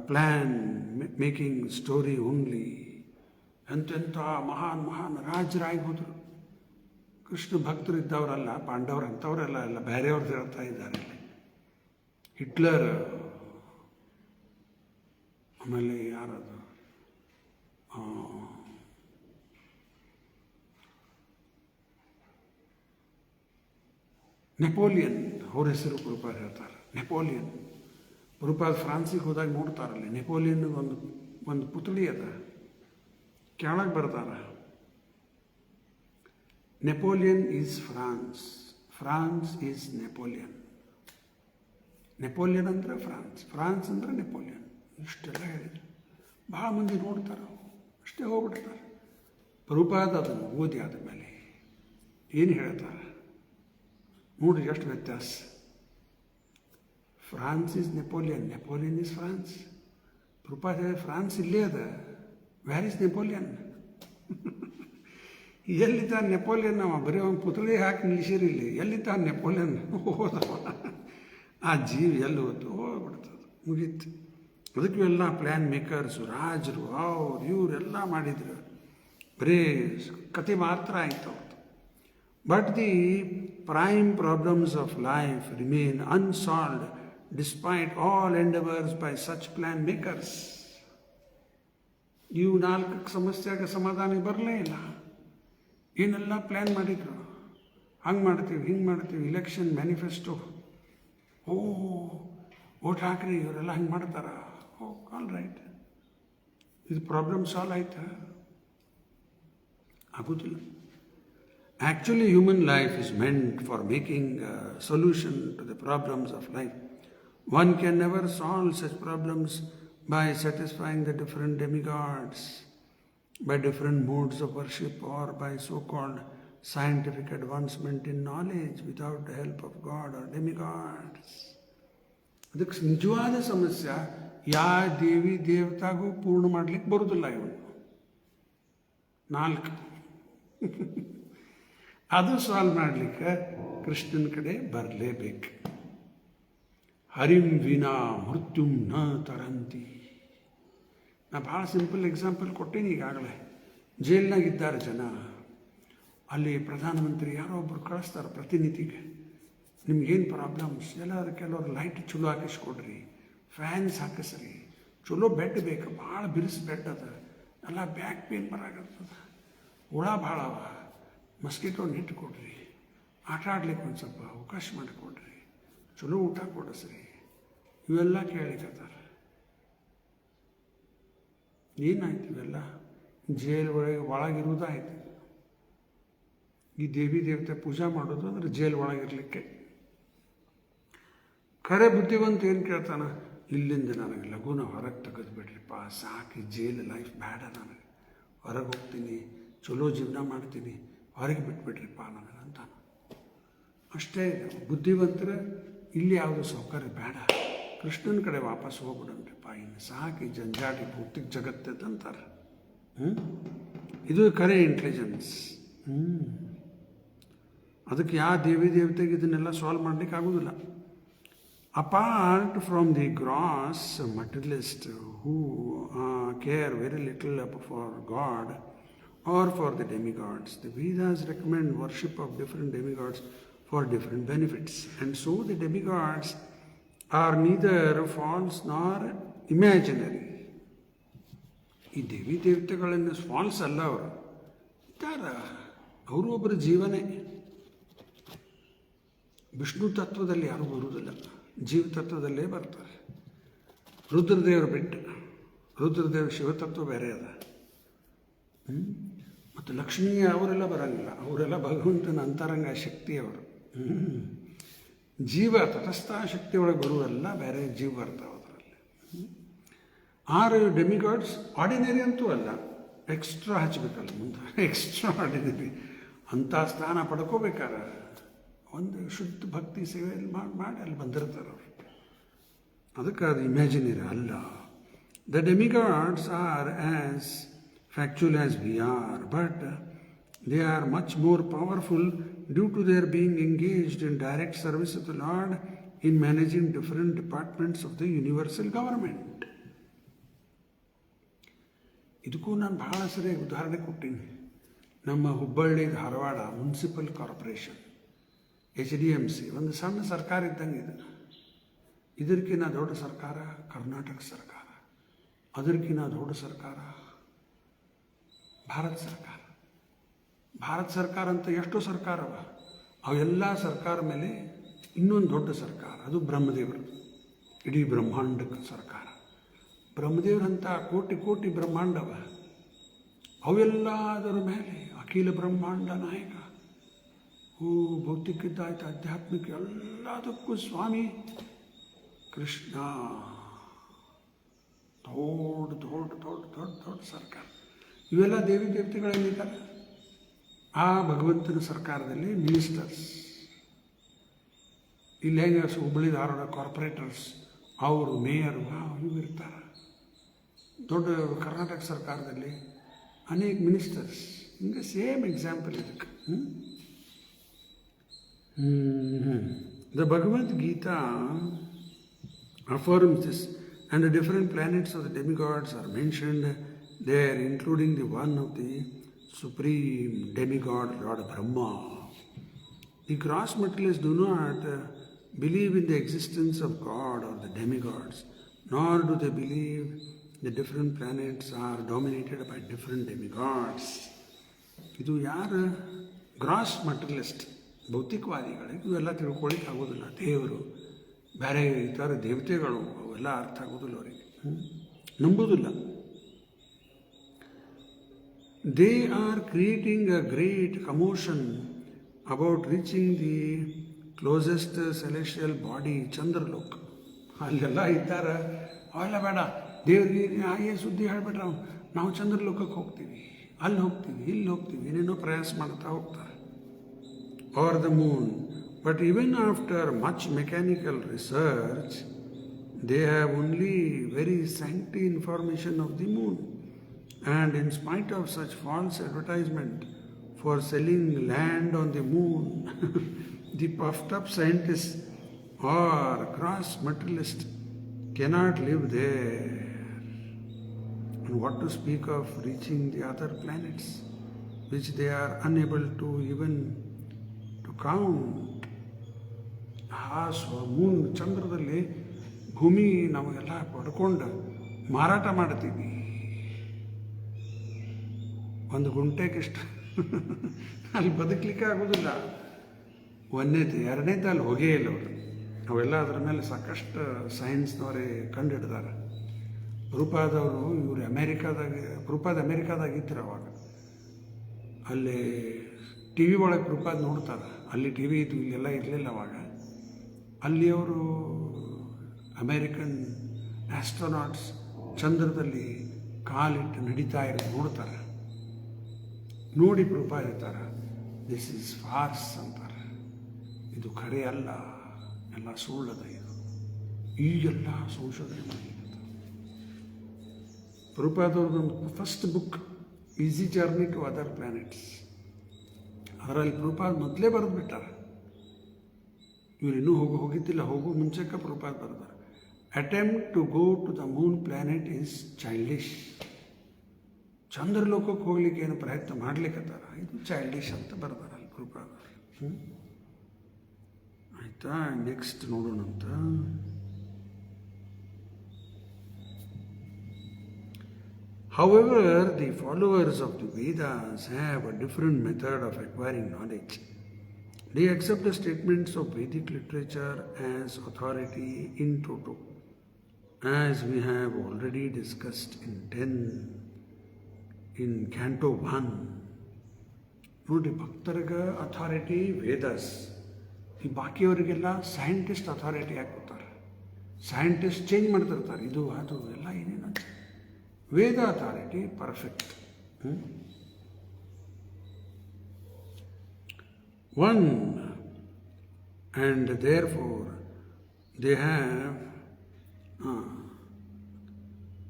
plan, making story only. ಎಂತೆಂಥ ಮಹಾನ್ ರಾಜರಾಗಿ ಹೋದರು. ಕೃಷ್ಣ ಭಕ್ತರು ಇದ್ದವರಲ್ಲ, ಪಾಂಡವರು ಅಂಥವರೆಲ್ಲ, ಎಲ್ಲ ಬೇರೆಯವ್ರದ್ದು ಹೇಳ್ತಾ ಇದ್ದಾರೆ. ಹಿಟ್ಲರ್, ಆಮೇಲೆ ಯಾರದು ನೆಪೋಲಿಯನ್, ಅವ್ರ ಹೆಸರು ಪ್ರಭುಪಾದ ಹೇಳ್ತಾರೆ. ನೆಪೋಲಿಯನ್ ಪ್ರಭುಪಾದ ಫ್ರಾನ್ಸಿಗೆ ಹೋದಾಗ ನೋಡ್ತಾರಲ್ಲಿ ನೆಪೋಲಿಯನ್ ಒಂದು ಪುತ್ಳಿ ಅದ, ಕೆಳಗೆ ಬರ್ತಾರ Napoleon is France, France is Napoleon. Napoleon ಅಂದರೆ ಫ್ರಾನ್ಸ್, ಫ್ರಾನ್ಸ್ ಅಂದರೆ ನೆಪೋಲಿಯನ್. ಇಷ್ಟೆಲ್ಲ ಹೇಳಿದ್ರು. ಭಾಳ ಮಂದಿ ನೋಡ್ತಾರೆ, ಅಷ್ಟೇ ಹೋಗ್ಬಿಡ್ತಾರೆ. ಪ್ರಭುಪಾದ ಅದನ್ನು ಓದಿ ಆದಮೇಲೆ ಏನು ಹೇಳ್ತಾರೆ ನೋಡ್ರಿ, ಎಷ್ಟು ವ್ಯತ್ಯಾಸ. France is Napoleon, Napoleon is France. Prabhupada ಹೇಳಿ ಫ್ರಾನ್ಸ್ ಇಲ್ಲೇ ಅದ, ವ್ಯಾರ್ ಈಸ್ ನೆಪೋಲಿಯನ್? ಎಲ್ಲಿದ್ದ ನೆಪೋಲಿಯನ್? ಅವ ಬರೀ ಒಂದು ಪುತ್ಳಿ ಹಾಕಿ ನಿಲ್ಲಿಸಿರಿಲ್ಲ, ಎಲ್ಲಿದ್ದ ನೆಪೋಲಿಯನ್? ಹೋದವ ಆ ಜೀವಿ ಎಲ್ಲಿ ಹೋಯ್ತು, ಹೋಗ್ಬಿಡ್ತದೆ, ಮುಗೀತು. ಅದಕ್ಕೂ ಎಲ್ಲ ಪ್ಲ್ಯಾನ್ ಮೇಕರ್ಸು, ರಾಜರು, ಅವ್ರು ಇವರೆಲ್ಲ ಮಾಡಿದ್ರು, ಬರೀ ಕತೆ ಮಾತ್ರ ಆಯ್ತು ಅವ್ರದ್ದು. But the prime problems of life remain unsolved despite all endeavours by such plan makers. ಇವು 4 ಸಮಸ್ಯೆಗೆ ಸಮಾಧಾನ ಬರಲೇ ಇಲ್ಲ. ಏನೆಲ್ಲ ಪ್ಲ್ಯಾನ್ ಮಾಡಿದ್ರು, ಹಂಗೆ ಮಾಡ್ತೀವಿ, ಹಿಂಗೆ ಮಾಡ್ತೀವಿ, ಇಲೆಕ್ಷನ್ ಮ್ಯಾನಿಫೆಸ್ಟೋ, ಓಟ್ ಹಾಕ್ರಿ, ಇವರೆಲ್ಲ ಹಂಗೆ ಮಾಡ್ತಾರ, ಆಲ್ ರೈಟ್, ಇದು ಪ್ರಾಬ್ಲಮ್ ಸಾಲ್ವ್ ಆಯ್ತಾ? ಆಗೋದಿಲ್ಲ. Actually, human life is meant for making a solution to the problems of life. One can never solve such problems by satisfying the different demigods, by different modes of worship, or by so-called scientific advancement in knowledge without the help of God or demigods. ಅದಕ್ಕೆ ನಿಜವಾದ ಸಮಸ್ಯೆ ಯಾವ ದೇವಿ ದೇವತಾಗೂ ಪೂರ್ಣ ಮಾಡಲಿಕ್ಕೆ ಬರೋದಿಲ್ಲ. ಇವನು 4 ಅದು solve ಮಾಡಲಿಕ್ಕೆ ಕೃಷ್ಣನ ಕಡೆ ಬರಲೇಬೇಕು. ಹರಿಂ ವಿನಾ ಮೃತ್ಯುಂ ನ ತರಂತಿ. ನಾ ಭಾಳ ಸಿಂಪಲ್ ಎಕ್ಸಾಂಪಲ್ ಕೊಟ್ಟೇನಿ ಈಗಾಗಲೇ. ಜೈಲ್ನಾಗಿದ್ದಾರೆ ಜನ, ಅಲ್ಲಿ ಪ್ರಧಾನಮಂತ್ರಿ ಯಾರೋ ಒಬ್ಬರು ಕಳಿಸ್ತಾರೆ ಪ್ರತಿನಿಧಿಗೆ, ನಿಮ್ಗೇನು ಪ್ರಾಬ್ಲಮ್ಸ್ ಎಲ್ಲರೂ, ಕೆಲವರು ಲೈಟ್ ಚಲೋ ಹಾಕಿಸ್ಕೊಡ್ರಿ, ಫ್ಯಾನ್ಸ್ ಹಾಕಿಸ್ರಿ, ಚಲೋ ಬೆಡ್ ಬೇಕು, ಭಾಳ ಬಿರುಸು ಬೆಡ್ ಅದ, ಎಲ್ಲ ಬ್ಯಾಕ್ ಪೇನ್ ಬರಾಕತ್ತದ, ಹುಳ ಭಾಳ ಅವ, ಮಸ್ಕಿಟೋ ನೆಟ್ ಕೊಡ್ರಿ, ಆಟ ಆಡ್ಲಿಕ್ಕೆ ಒಂದು ಸ್ವಲ್ಪ ಅವಕಾಶ ಮಾಡಿಕೊಡ್ರಿ, ಚಲೋ ಊಟ ಕೊಡಿಸ್ರಿ, ಇವೆಲ್ಲ ಕೇಳಿಕತ್ತಾರೆ. ಏನಾಯ್ತು? ಇವೆಲ್ಲ ಜೈಲ್ ಒಳಗಿರುವುದಾಯ್ತು. ಈ ದೇವಿ ದೇವತೆ ಪೂಜಾ ಮಾಡೋದು ಅಂದರೆ ಜೈಲ್ ಒಳಗಿರ್ಲಿಕ್ಕೆ. ಖರೆ ಬುದ್ಧಿವಂತ ಏನು ಕೇಳ್ತಾನೆ, ಇಲ್ಲಿಂದ ನನಗೆ ಲಘುನ ಹೊರಗೆ ತೆಗೆದು ಬಿಡ್ರಿಪ್ಪ, ಸಾಕಿ ಜೈಲ್ ಲೈಫ್ ಬೇಡ, ನನಗೆ ಹೊರಗೆ ಹೋಗ್ತೀನಿ, ಚಲೋ ಜೀವನ ಮಾಡ್ತೀನಿ, ಹೊರಗೆ ಬಿಟ್ಬಿಡ್ರಿಪ್ಪ ನನಗೆ ಅಂತಾನೆ. ಅಷ್ಟೇ ಬುದ್ಧಿವಂತರ ಇಲ್ಲಿ ಯಾವುದು ಸೌಕರ್ಯ ಬೇಡ, ಕೃಷ್ಣನ ಕಡೆ ವಾಪಸ್ ಹೋಗ್ಬಿಡನ್ರಿಪ್ಪ, ಇನ್ನು ಸಾಕಿ ಜಂಜಾಟಿ ಭೌತಿಕ ಜಗತ್ತದ ಅಂತಾರೆ. ಇದು ಖರೆ ಇಂಟೆಲಿಜೆನ್ಸ್. ಅದಕ್ಕೆ ಯಾವ ದೇವಿ ದೇವತೆಗೆ ಇದನ್ನೆಲ್ಲ ಸಾಲ್ವ್ ಮಾಡಲಿಕ್ಕೆ ಆಗೋದಿಲ್ಲ. Apart from the gross materialist who care very little for God or for the demigods, the Vedas recommend worship of different demigods for different benefits. And so the demigods are neither false nor imaginary. ಈ ದೇವಿ ದೇವತೆಗಳನ್ನು falls ಅಲ್ಲ, ಅವರು ಇದ್ದಾರ, ಅವರು ಒಬ್ಬರ ಜೀವನೇ. ವಿಷ್ಣು ತತ್ವದಲ್ಲಿ ಯಾರೂ ಬರುವುದಿಲ್ಲ, ಜೀವ ತತ್ವದಲ್ಲೇ ಬರ್ತಾರೆ. ರುದ್ರದೇವರು ಬಿಟ್ಟು, ರುದ್ರದೇವ ಶಿವತತ್ವ ಬೇರೆ ಅದ. ಮತ್ತು ಲಕ್ಷ್ಮೀ ಅವರೆಲ್ಲ ಬರೋಂಗಿಲ್ಲ, ಅವರೆಲ್ಲ ಭಗವಂತನ ಅಂತರಂಗ ಶಕ್ತಿಯವರು. ಜೀವ ತಟಸ್ಥ ಶಕ್ತಿ ಒಳಗೆ ಬರುವೆಲ್ಲ ಬೇರೆ ಜೀವ ಬರ್ತಾವೆ ಅದರಲ್ಲಿ. 6 ಡೆಮಿಗಾಡ್ಸ್ ಆರ್ಡಿನರಿ ಅಂತೂ ಅಲ್ಲ, ಎಕ್ಸ್ಟ್ರಾ ಹಚ್ಚಬೇಕಲ್ಲ ಮುಂದೆ, ಎಕ್ಸ್ಟ್ರಾ ಆರ್ಡಿನರಿ ಅಂಥ ಸ್ಥಾನ ಪಡ್ಕೋಬೇಕಾರ ಒಂದು ಶುದ್ಧ ಭಕ್ತಿ ಸೇವೆಯಲ್ಲಿ ಮಾಡಿ ಅಲ್ಲಿ ಬಂದಿರ್ತಾರೆ ಅವರು. ಅದಕ್ಕೆ ಅದು ಇಮ್ಯಾಜಿನರಿ ಅಲ್ಲ. The demigods are as factual as we are, but they are much more powerful due to their being engaged in direct service of the lord in managing different departments of the universal government. ಇದಕ್ಕೂ ನಾನು ಭಾಳ ಸರಿ ಉದಾಹರಣೆ ಕೊಟ್ಟೀನಿ. ನಮ್ಮ Hubballi Dharwad municipal corporation HDMC ಒಂದು ಸಣ್ಣ ಸರ್ಕಾರ ಇದ್ದಂಗೆ ಇದು. ಇದಕ್ಕಿಂತ ದೊಡ್ಡ ಸರ್ಕಾರ ಕರ್ನಾಟಕ ಸರ್ಕಾರ, ಅದಕ್ಕಿಂತ ದೊಡ್ಡ ಸರ್ಕಾರ ಭಾರತ ಸರ್ಕಾರ. ಭಾರತ ಸರ್ಕಾರ ಅಂತ ಎಷ್ಟು ಸರ್ಕಾರವ, ಅವೆಲ್ಲ ಸರ್ಕಾರ ಮೇಲೆ ಇನ್ನೊಂದು ದೊಡ್ಡ ಸರ್ಕಾರ, ಅದು ಬ್ರಹ್ಮದೇವರು. ಇಡೀ ಬ್ರಹ್ಮಾಂಡಕ್ಕೆ ಸರ್ಕಾರ. ಬ್ರಹ್ಮದೇವರಂಥ ಕೋಟಿ ಕೋಟಿ ಬ್ರಹ್ಮಾಂಡವ, ಅವೆಲ್ಲದರ ಮೇಲೆ ಅಖಿಲ ಬ್ರಹ್ಮಾಂಡ ನಾಯಕ. ಭೌತಿಕದ್ದಾಯ್ತು, ಆಧ್ಯಾತ್ಮಿಕ, ಎಲ್ಲದಕ್ಕೂ ಸ್ವಾಮಿ ಕೃಷ್ಣ. ದೊಡ್ಡ ದೊಡ್ಡ ದೊಡ್ಡ ದೊಡ್ಡ ದೊಡ್ಡ ಸರ್ಕಾರ. ಇವೆಲ್ಲ ದೇವಿ ದೇವತೆಗಳೇನಿದ್ದಾರೆ, ಆ ಭಗವಂತನ ಸರ್ಕಾರದಲ್ಲಿ ಮಿನಿಸ್ಟರ್ಸ್. ಇಲ್ಲಿ ಹೆಂಗೆ ಹುಬ್ಬಳ್ಳಿ ಧಾರವಾಡ ಕಾರ್ಪೊರೇಟರ್ಸ್, ಅವರು ಮೇಯರು, ಇವು ಇರ್ತಾರೆ. ದೊಡ್ಡ ಕರ್ನಾಟಕ ಸರ್ಕಾರದಲ್ಲಿ ಅನೇಕ ಮಿನಿಸ್ಟರ್ಸ್. ಹಿಂಗೆ ಸೇಮ್ ಎಕ್ಸಾಂಪಲ್ ಇದಕ್ಕೆ. The Bhagavad Gita affirms this, and the different planets of the demigods are mentioned there, including the one of the supreme demigod Lord Brahma. The gross materialists do not believe in the existence of God or the demigods, nor do they believe the different planets are dominated by different demigods. ಇದು ಯಾರು gross ಮಟೀರಿಯಲಿಸ್ಟ್ ಭೌತಿಕವಾದಿಗಳಿಗೆ ಇವೆಲ್ಲ ತಿಳ್ಕೊಳ್ಳಿಕ್ಕೆ ಆಗೋದಿಲ್ಲ. ದೇವರು ಬೇರೆ ಇತರ ದೇವತೆಗಳು ಅವೆಲ್ಲ ಅರ್ಥ ಆಗೋದಿಲ್ಲ ಅವರಿಗೆ, ನಂಬೋದಿಲ್ಲ. They are creating a great commotion about reaching the closest celestial body ಚಂದ್ರಲೋಕ. ಅಲ್ಲೆಲ್ಲ ಇದ್ದಾರೆ, ಅವೆಲ್ಲ ಬೇಡ, ದೇವ್ರಿಗೆ ಹಾಗೆ ಸುದ್ದಿ ಹೇಳ್ಬಿಟ್ರೆ ನಾವು ಚಂದ್ರಲೋಕಕ್ಕೆ ಹೋಗ್ತೀವಿ, ಅಲ್ಲಿ ಹೋಗ್ತೀವಿ, ಇಲ್ಲಿ ಹೋಗ್ತೀವಿ, ಏನೇನೋ ಪ್ರಯಾಸ ಮಾಡ್ತಾ ಹೋಗ್ತಾರೆ. Or the moon. But even after much mechanical research, they have only very scanty information of the moon. And in spite of such false advertisement for selling land on the moon, the puffed up scientists or gross materialists cannot live there. And what to speak of reaching the other planets, which they are unable to even count. Moon ಚಂದ್ರದಲ್ಲಿ ಭೂಮಿ ನಮಗೆಲ್ಲ ಪಡ್ಕೊಂಡು ಮಾರಾಟ ಮಾಡ್ತೀವಿ. ಒಂದು ಗುಂಟೆಗಿಷ್ಟ ಅಲ್ಲಿ ಬದುಕಲಿಕ್ಕೆ ಆಗೋದಿಲ್ಲ. ಒಂದನೇದು, ಎರಡನೇದು ಅಲ್ಲಿ ಹೋಗೇ ಇಲ್ಲ ಅವರು. ಅವೆಲ್ಲ ಅದರ ಮೇಲೆ ಸಾಕಷ್ಟು ಸೈನ್ಸ್ನವರೇ ಕಂಡು ಹಿಡಿದಾರೆ. ಪ್ರಭುಪಾದವರು ಇವರು ಅಮೇರಿಕಾದಾಗಿದ್ದರು ಅವಾಗ. ಅಲ್ಲಿ ಟಿ ವಿ ಒಳಗೆ ಪ್ರಭುಪಾದ ನೋಡ್ತಾರೆ. ಅಲ್ಲಿ ಟಿ ವಿ ಇದ್ದು, ಇಲ್ಲೆಲ್ಲ ಇರಲಿಲ್ಲ ಅವಾಗ. ಅಲ್ಲಿ ಅವರು ಅಮೇರಿಕನ್ ಆಸ್ಟ್ರೋನಾಟ್ಸ್ ಚಂದ್ರದಲ್ಲಿ ಕಾಲಿಟ್ಟು ನಡೀತಾ ಇರೋದು ನೋಡ್ತಾರೆ. ನೋಡಿ ಪ್ರಭುಪಾದ ಇರ್ತಾರೆ, ದಿಸ್ ಈಸ್ ಫಾರ್ಸ್ ಅಂತಾರೆ, ಇದು ಖರೆ ಅಲ್ಲ, ಎಲ್ಲ ಸುಳ್ಳದ ಇದು. ಈಗೆಲ್ಲ ಸಂಶೋಧನೆ ಮಾಡಿರ್ತಾರೆ. ಪ್ರಭುಪಾದವ್ರದ್ದೊಂದು first book Easy Journey to Other Planets, ಅದರಲ್ಲಿ ಪ್ರಭುಪಾದ ಮೊದಲೇ ಬರೆದು ಬಿಟ್ಟಾರೆ. ಇವರು ಇನ್ನೂ ಹೋಗಿದ್ದಿಲ್ಲ, ಹೋಗೋ ಮುಂಚೆಕ್ಕೆ ಪ್ರಭುಪಾದ ಬರೆದಾರೆ. Attempt to go to the moon planet is childish. ಚಂದ್ರಲೋಕಕ್ಕೆ ಹೋಗ್ಲಿಕ್ಕೆ ಏನು ಪ್ರಯತ್ನ ಮಾಡ್ಲಿಕ್ಕತ್ತಾರ, ಇದು ಚೈಲ್ಡಿಶ್ ಅಂತ ಬರ್ದಾರ ಅಲ್ಲಿ ಪ್ರಭುಪಾದ. ಆಯಿತಾ, next ನೋಡೋಣಂತ. However, the followers of the Vedas have a different method of acquiring knowledge. They accept the statements of Vedic literature as authority in toto, as we have already discussed in Canto 1. ನೋಡಿ, ಭಕ್ತರಿಗೆ authority Vedas, ಈ ಬಾಕಿಯವರಿಗೆಲ್ಲ scientist authority ಹಾಕ್ಕೊತಾರೆ. Scientist change ಮಾಡ್ತಿರ್ತಾರೆ, ಇದು ಅದು ಎಲ್ಲ ಏನೇನು. Veda authority perfect. One, and therefore they have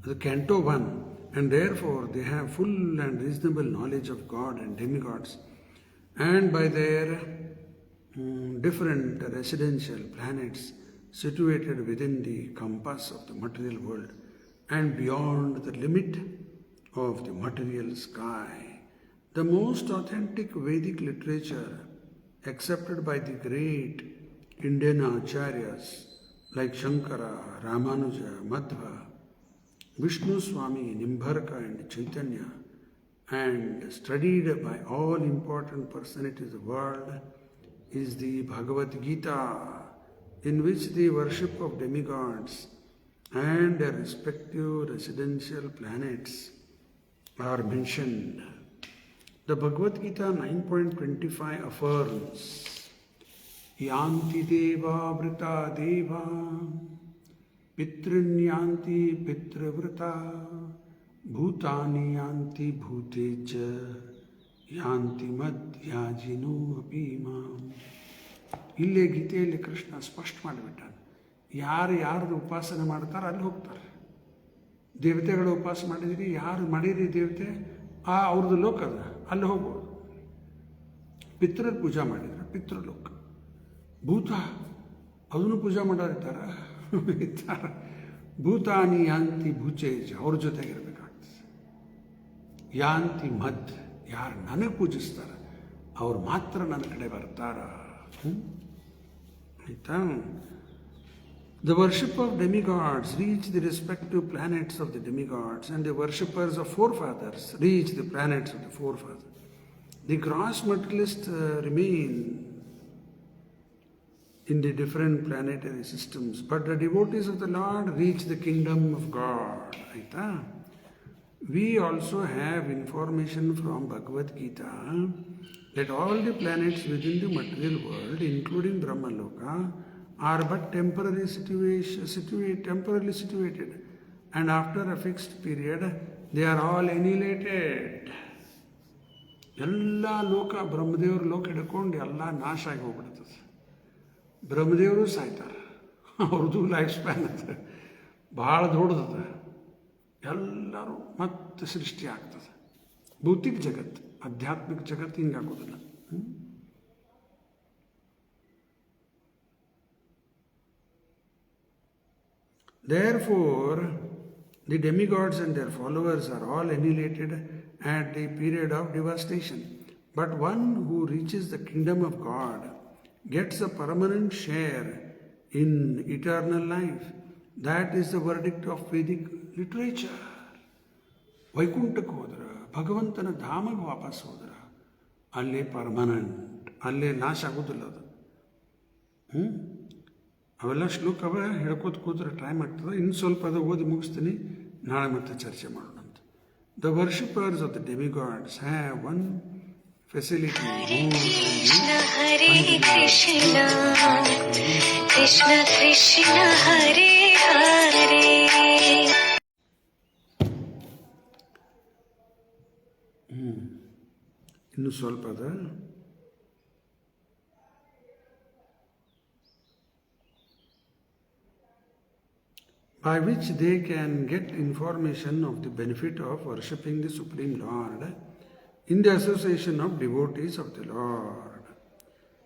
the Canto 1, and therefore they have full and reasonable knowledge of God and demigods, and by their different residential planets situated within the compass of the material world and beyond the limit of the material sky. The most authentic Vedic literature accepted by the great Indian acharyas like Shankara, Ramanuja, Madhva, Vishnu Swami, Nimbarka and Chaitanya, and studied by all important personalities of the world, is the Bhagavad Gita, in which the worship of demigods and their respective residential planets are mentioned. The Bhagavad Gita 9.25 affirms, Yanti deva vrita deva, pitrinyanti pitravrita, bhutani yanti bhuteja, yanti madhyajino apima. ಇಲ್ಲೇ ಗೀತೆಯಲ್ಲಿ ಕೃಷ್ಣ ಸ್ಪಷ್ಟ ಮಾಡಿಬಿಟ್ಟಾನೆ. ಯಾರ್ದು ಉಪಾಸನೆ ಮಾಡ್ತಾರೆ ಅಲ್ಲಿ ಹೋಗ್ತಾರೆ. ದೇವತೆಗಳ ಉಪಾಸನೆ ಮಾಡಿದಿರಿ, ಯಾರು ಮಾಡಿರಿ ದೇವತೆ ಅವ್ರದ್ದು ಲೋಕ ಅದ, ಅಲ್ಲಿ ಹೋಗ್ಬೋದು. ಪಿತೃ ಪೂಜಾ ಮಾಡಿದ್ರೆ ಪಿತೃಲೋಕ. ಭೂತ ಅದನ್ನು ಪೂಜಾ ಮಾಡೋರಿದ್ದಾರೆ ಇದ್ದಾರೆ. ಭೂತಾನಿ ಯಾಂತಿ ಭೂಚೇಜ್, ಅವ್ರ ಜೊತೆಗಿರ್ಬೇಕಾಗ್ತದೆ. ಯಾಂತಿ ಮದ್, ಯಾರು ನನಗೆ ಪೂಜಿಸ್ತಾರೆ ಅವ್ರು ಮಾತ್ರ ನನ್ನ ಕಡೆ ಬರ್ತಾರ. The worship of demigods reach the respective planets of the demigods, and the worshippers of forefathers reach the planets of the forefathers. The gross materialists remain in the different planetary systems, but the devotees of the Lord reach the kingdom of God. We also have information from Bhagavad Gita that all the planets within the material world, including Brahmaloka, are but temporarily situated, and after a fixed period, they are all annihilated. ಎಲ್ಲ ಲೋಕ ಬ್ರಹ್ಮದೇವ್ರ ಲೋಕ ಹಿಡ್ಕೊಂಡು ಎಲ್ಲ ನಾಶ ಆಗಿ ಹೋಗ್ಬಿಡ್ತದೆ. ಬ್ರಹ್ಮದೇವರು ಸಾಯ್ತಾರೆ, ಅವ್ರದ್ದು ಲೈಫ್ ಸ್ಪ್ಯಾನ್ ಅದ ಭಾಳ ದೊಡ್ಡದದ. ಎಲ್ಲರೂ ಮತ್ತೆ ಸೃಷ್ಟಿ ಆಗ್ತದೆ. ಭೌತಿಕ ಜಗತ್ತು, ಆಧ್ಯಾತ್ಮಿಕ ಜಗತ್ತು ಹಿಂಗಾಗೋದಿಲ್ಲ. Therefore, the demigods and their followers are all annihilated at the period of devastation. But one who reaches the kingdom of God gets a permanent share in eternal life. That is the verdict of Vedic literature. ವೈಕುಂಠಕ್ಕೆ ಹೋದ್ರೆ, ಭಗವಂತನ ಧಾಮಗೆ ವಾಪಸ್ ಹೋದ್ರೆ, ಅಲ್ಲೇ permanent, ಅಲ್ಲೇ ನಾಶ ಆಗೋದಿಲ್ಲ ಅದು. ಅವೆಲ್ಲ ಶ್ಲೋಕ ಅವ ಹೇಳ್ಕೋತ ಕೂತ್ರೆ ಟೈಮ್ ಆಗ್ತದೆ. ಇನ್ನು ಸ್ವಲ್ಪ ಅದು ಓದಿ ಮುಗಿಸ್ತೀನಿ, ನಾಳೆ ಮತ್ತೆ ಚರ್ಚೆ ಮಾಡೋಣ ಅಂತ. The worshippers of the demigods have one facility. Hare Krishna Krishna Krishna Hare Hare. ಇನ್ನು ಸ್ವಲ್ಪ ಅದ. By which they can get information of the benefit of worshipping the Supreme Lord in the association of devotees of the Lord.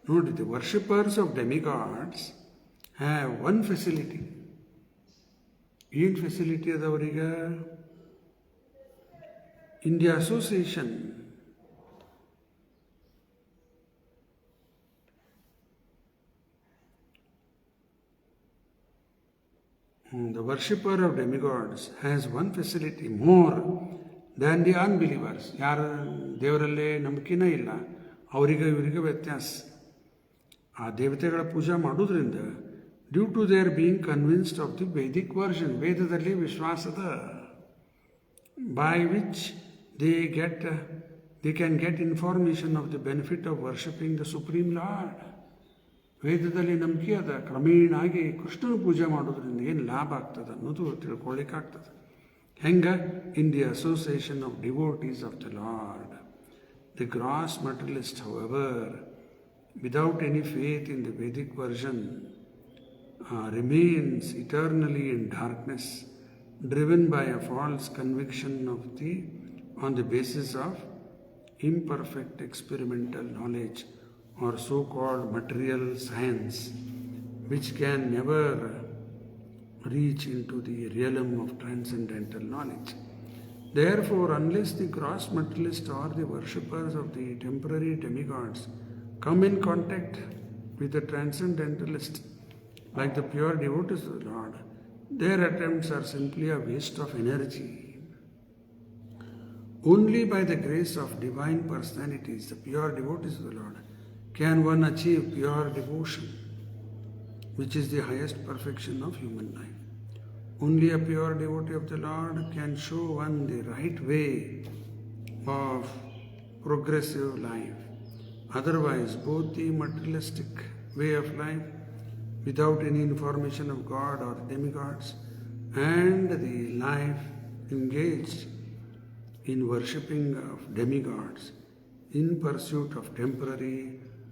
Note, the worshippers of demigods have one facility. What facility is avariga? In the association the worshipper of demigods has one facility more than the unbelievers. ಯಾರು ದೇವರಲ್ಲೇ ನಂಬಿಕೆನೇ ಇಲ್ಲ ಅವರಿಗೆ ಇವರಿಗೆ ವ್ಯತ್ಯಾಸ. ಆ ದೇವತೆಗಳ ಪೂಜಾ ಮಾಡೋದ್ರಿಂದ, due to their being convinced of the Vedic version, ವೇದದಲ್ಲಿ ವಿಶ್ವಾಸದ, by which they can get information of the benefit of worshipping the Supreme Lord. ವೇದದಲ್ಲಿ ನಂಬಿಕೆ ಅದ, ಕ್ರಮೇಣಾಗಿ ಕೃಷ್ಣನ ಪೂಜೆ ಮಾಡೋದ್ರಿಂದ ಏನು ಲಾಭ ಆಗ್ತದೆ ಅನ್ನೋದು ತಿಳ್ಕೊಳ್ಳಿಕ್ಕಾಗ್ತದೆ. ಹೆಂಗೆ? In the association of devotees of the Lord. The gross materialist, however, without any faith in the Vedic version, remains eternally in darkness, driven by a false conviction on the basis of imperfect experimental knowledge or so-called material science, which can never reach into the realm of transcendental knowledge. Therefore, unless the gross materialist or the worshippers of the temporary demigods come in contact with the transcendentalist, like the pure devotees of the Lord, their attempts are simply a waste of energy. Only by the grace of divine personalities, the pure devotees of the Lord, can one achieve pure devotion, which is the highest perfection of human life. Only a pure devotee of the Lord can show one the right way of progressive life. Otherwise, both the materialistic way of life, without any information of God or demigods, and the life engaged in worshipping of demigods in pursuit of temporary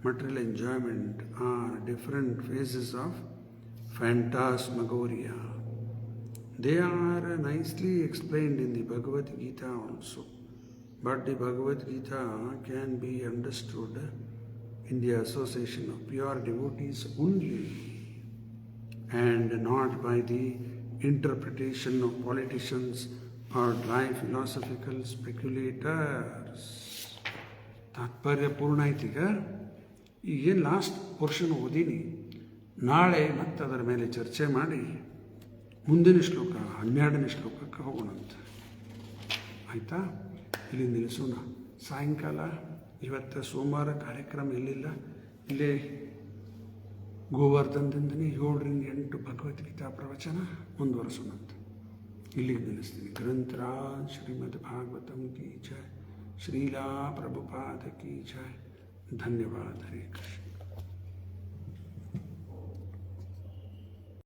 material enjoyment are different phases of phantasmagoria. They are nicely explained in the Bhagavad Gita also. But the Bhagavad Gita can be understood in the association of pure devotees only, and not by the interpretation of politicians or dry philosophical speculators. ತಾತ್ಪರ್ಯ ಪೂರ್ಣ ಐತೀಗ. ಈಗೇನು last portion ಓದೀನಿ, ನಾಳೆ ಮತ್ತೆ ಅದರ ಮೇಲೆ ಚರ್ಚೆ ಮಾಡಿ ಮುಂದಿನ ಶ್ಲೋಕ 12ನೇ ಶ್ಲೋಕಕ್ಕೆ ಹೋಗೋಣಂತ. ಆಯಿತಾ? ಇಲ್ಲಿ ನಿಲ್ಲಿಸೋಣ. ಸಾಯಂಕಾಲ ಇವತ್ತು ಸೋಮವಾರ ಕಾರ್ಯಕ್ರಮ ಇಲ್ಲಿಲ್ಲ. ಇಲ್ಲೇ ಗೋವರ್ಧನದಿಂದನೇ 7ರಿಂದ 8 ಭಗವದ್ಗೀತಾ ಪ್ರವಚನ ಮುಂದುವರಿಸೋಣಂತ. ಇಲ್ಲಿಗೆ ನಿಲ್ಲಿಸ್ತೀನಿ. ಗ್ರಂಥರಾಜ್ ಶ್ರೀಮದ್ ಭಾಗವತಂ ಕಿ ಜಯ, ಶ್ರೀಲಾ ಪ್ರಭುಪಾದ ಕಿ ಜಯ. ಧನ್ಯವಾದ. ಹರೇ ಕೃಷ್ಣ.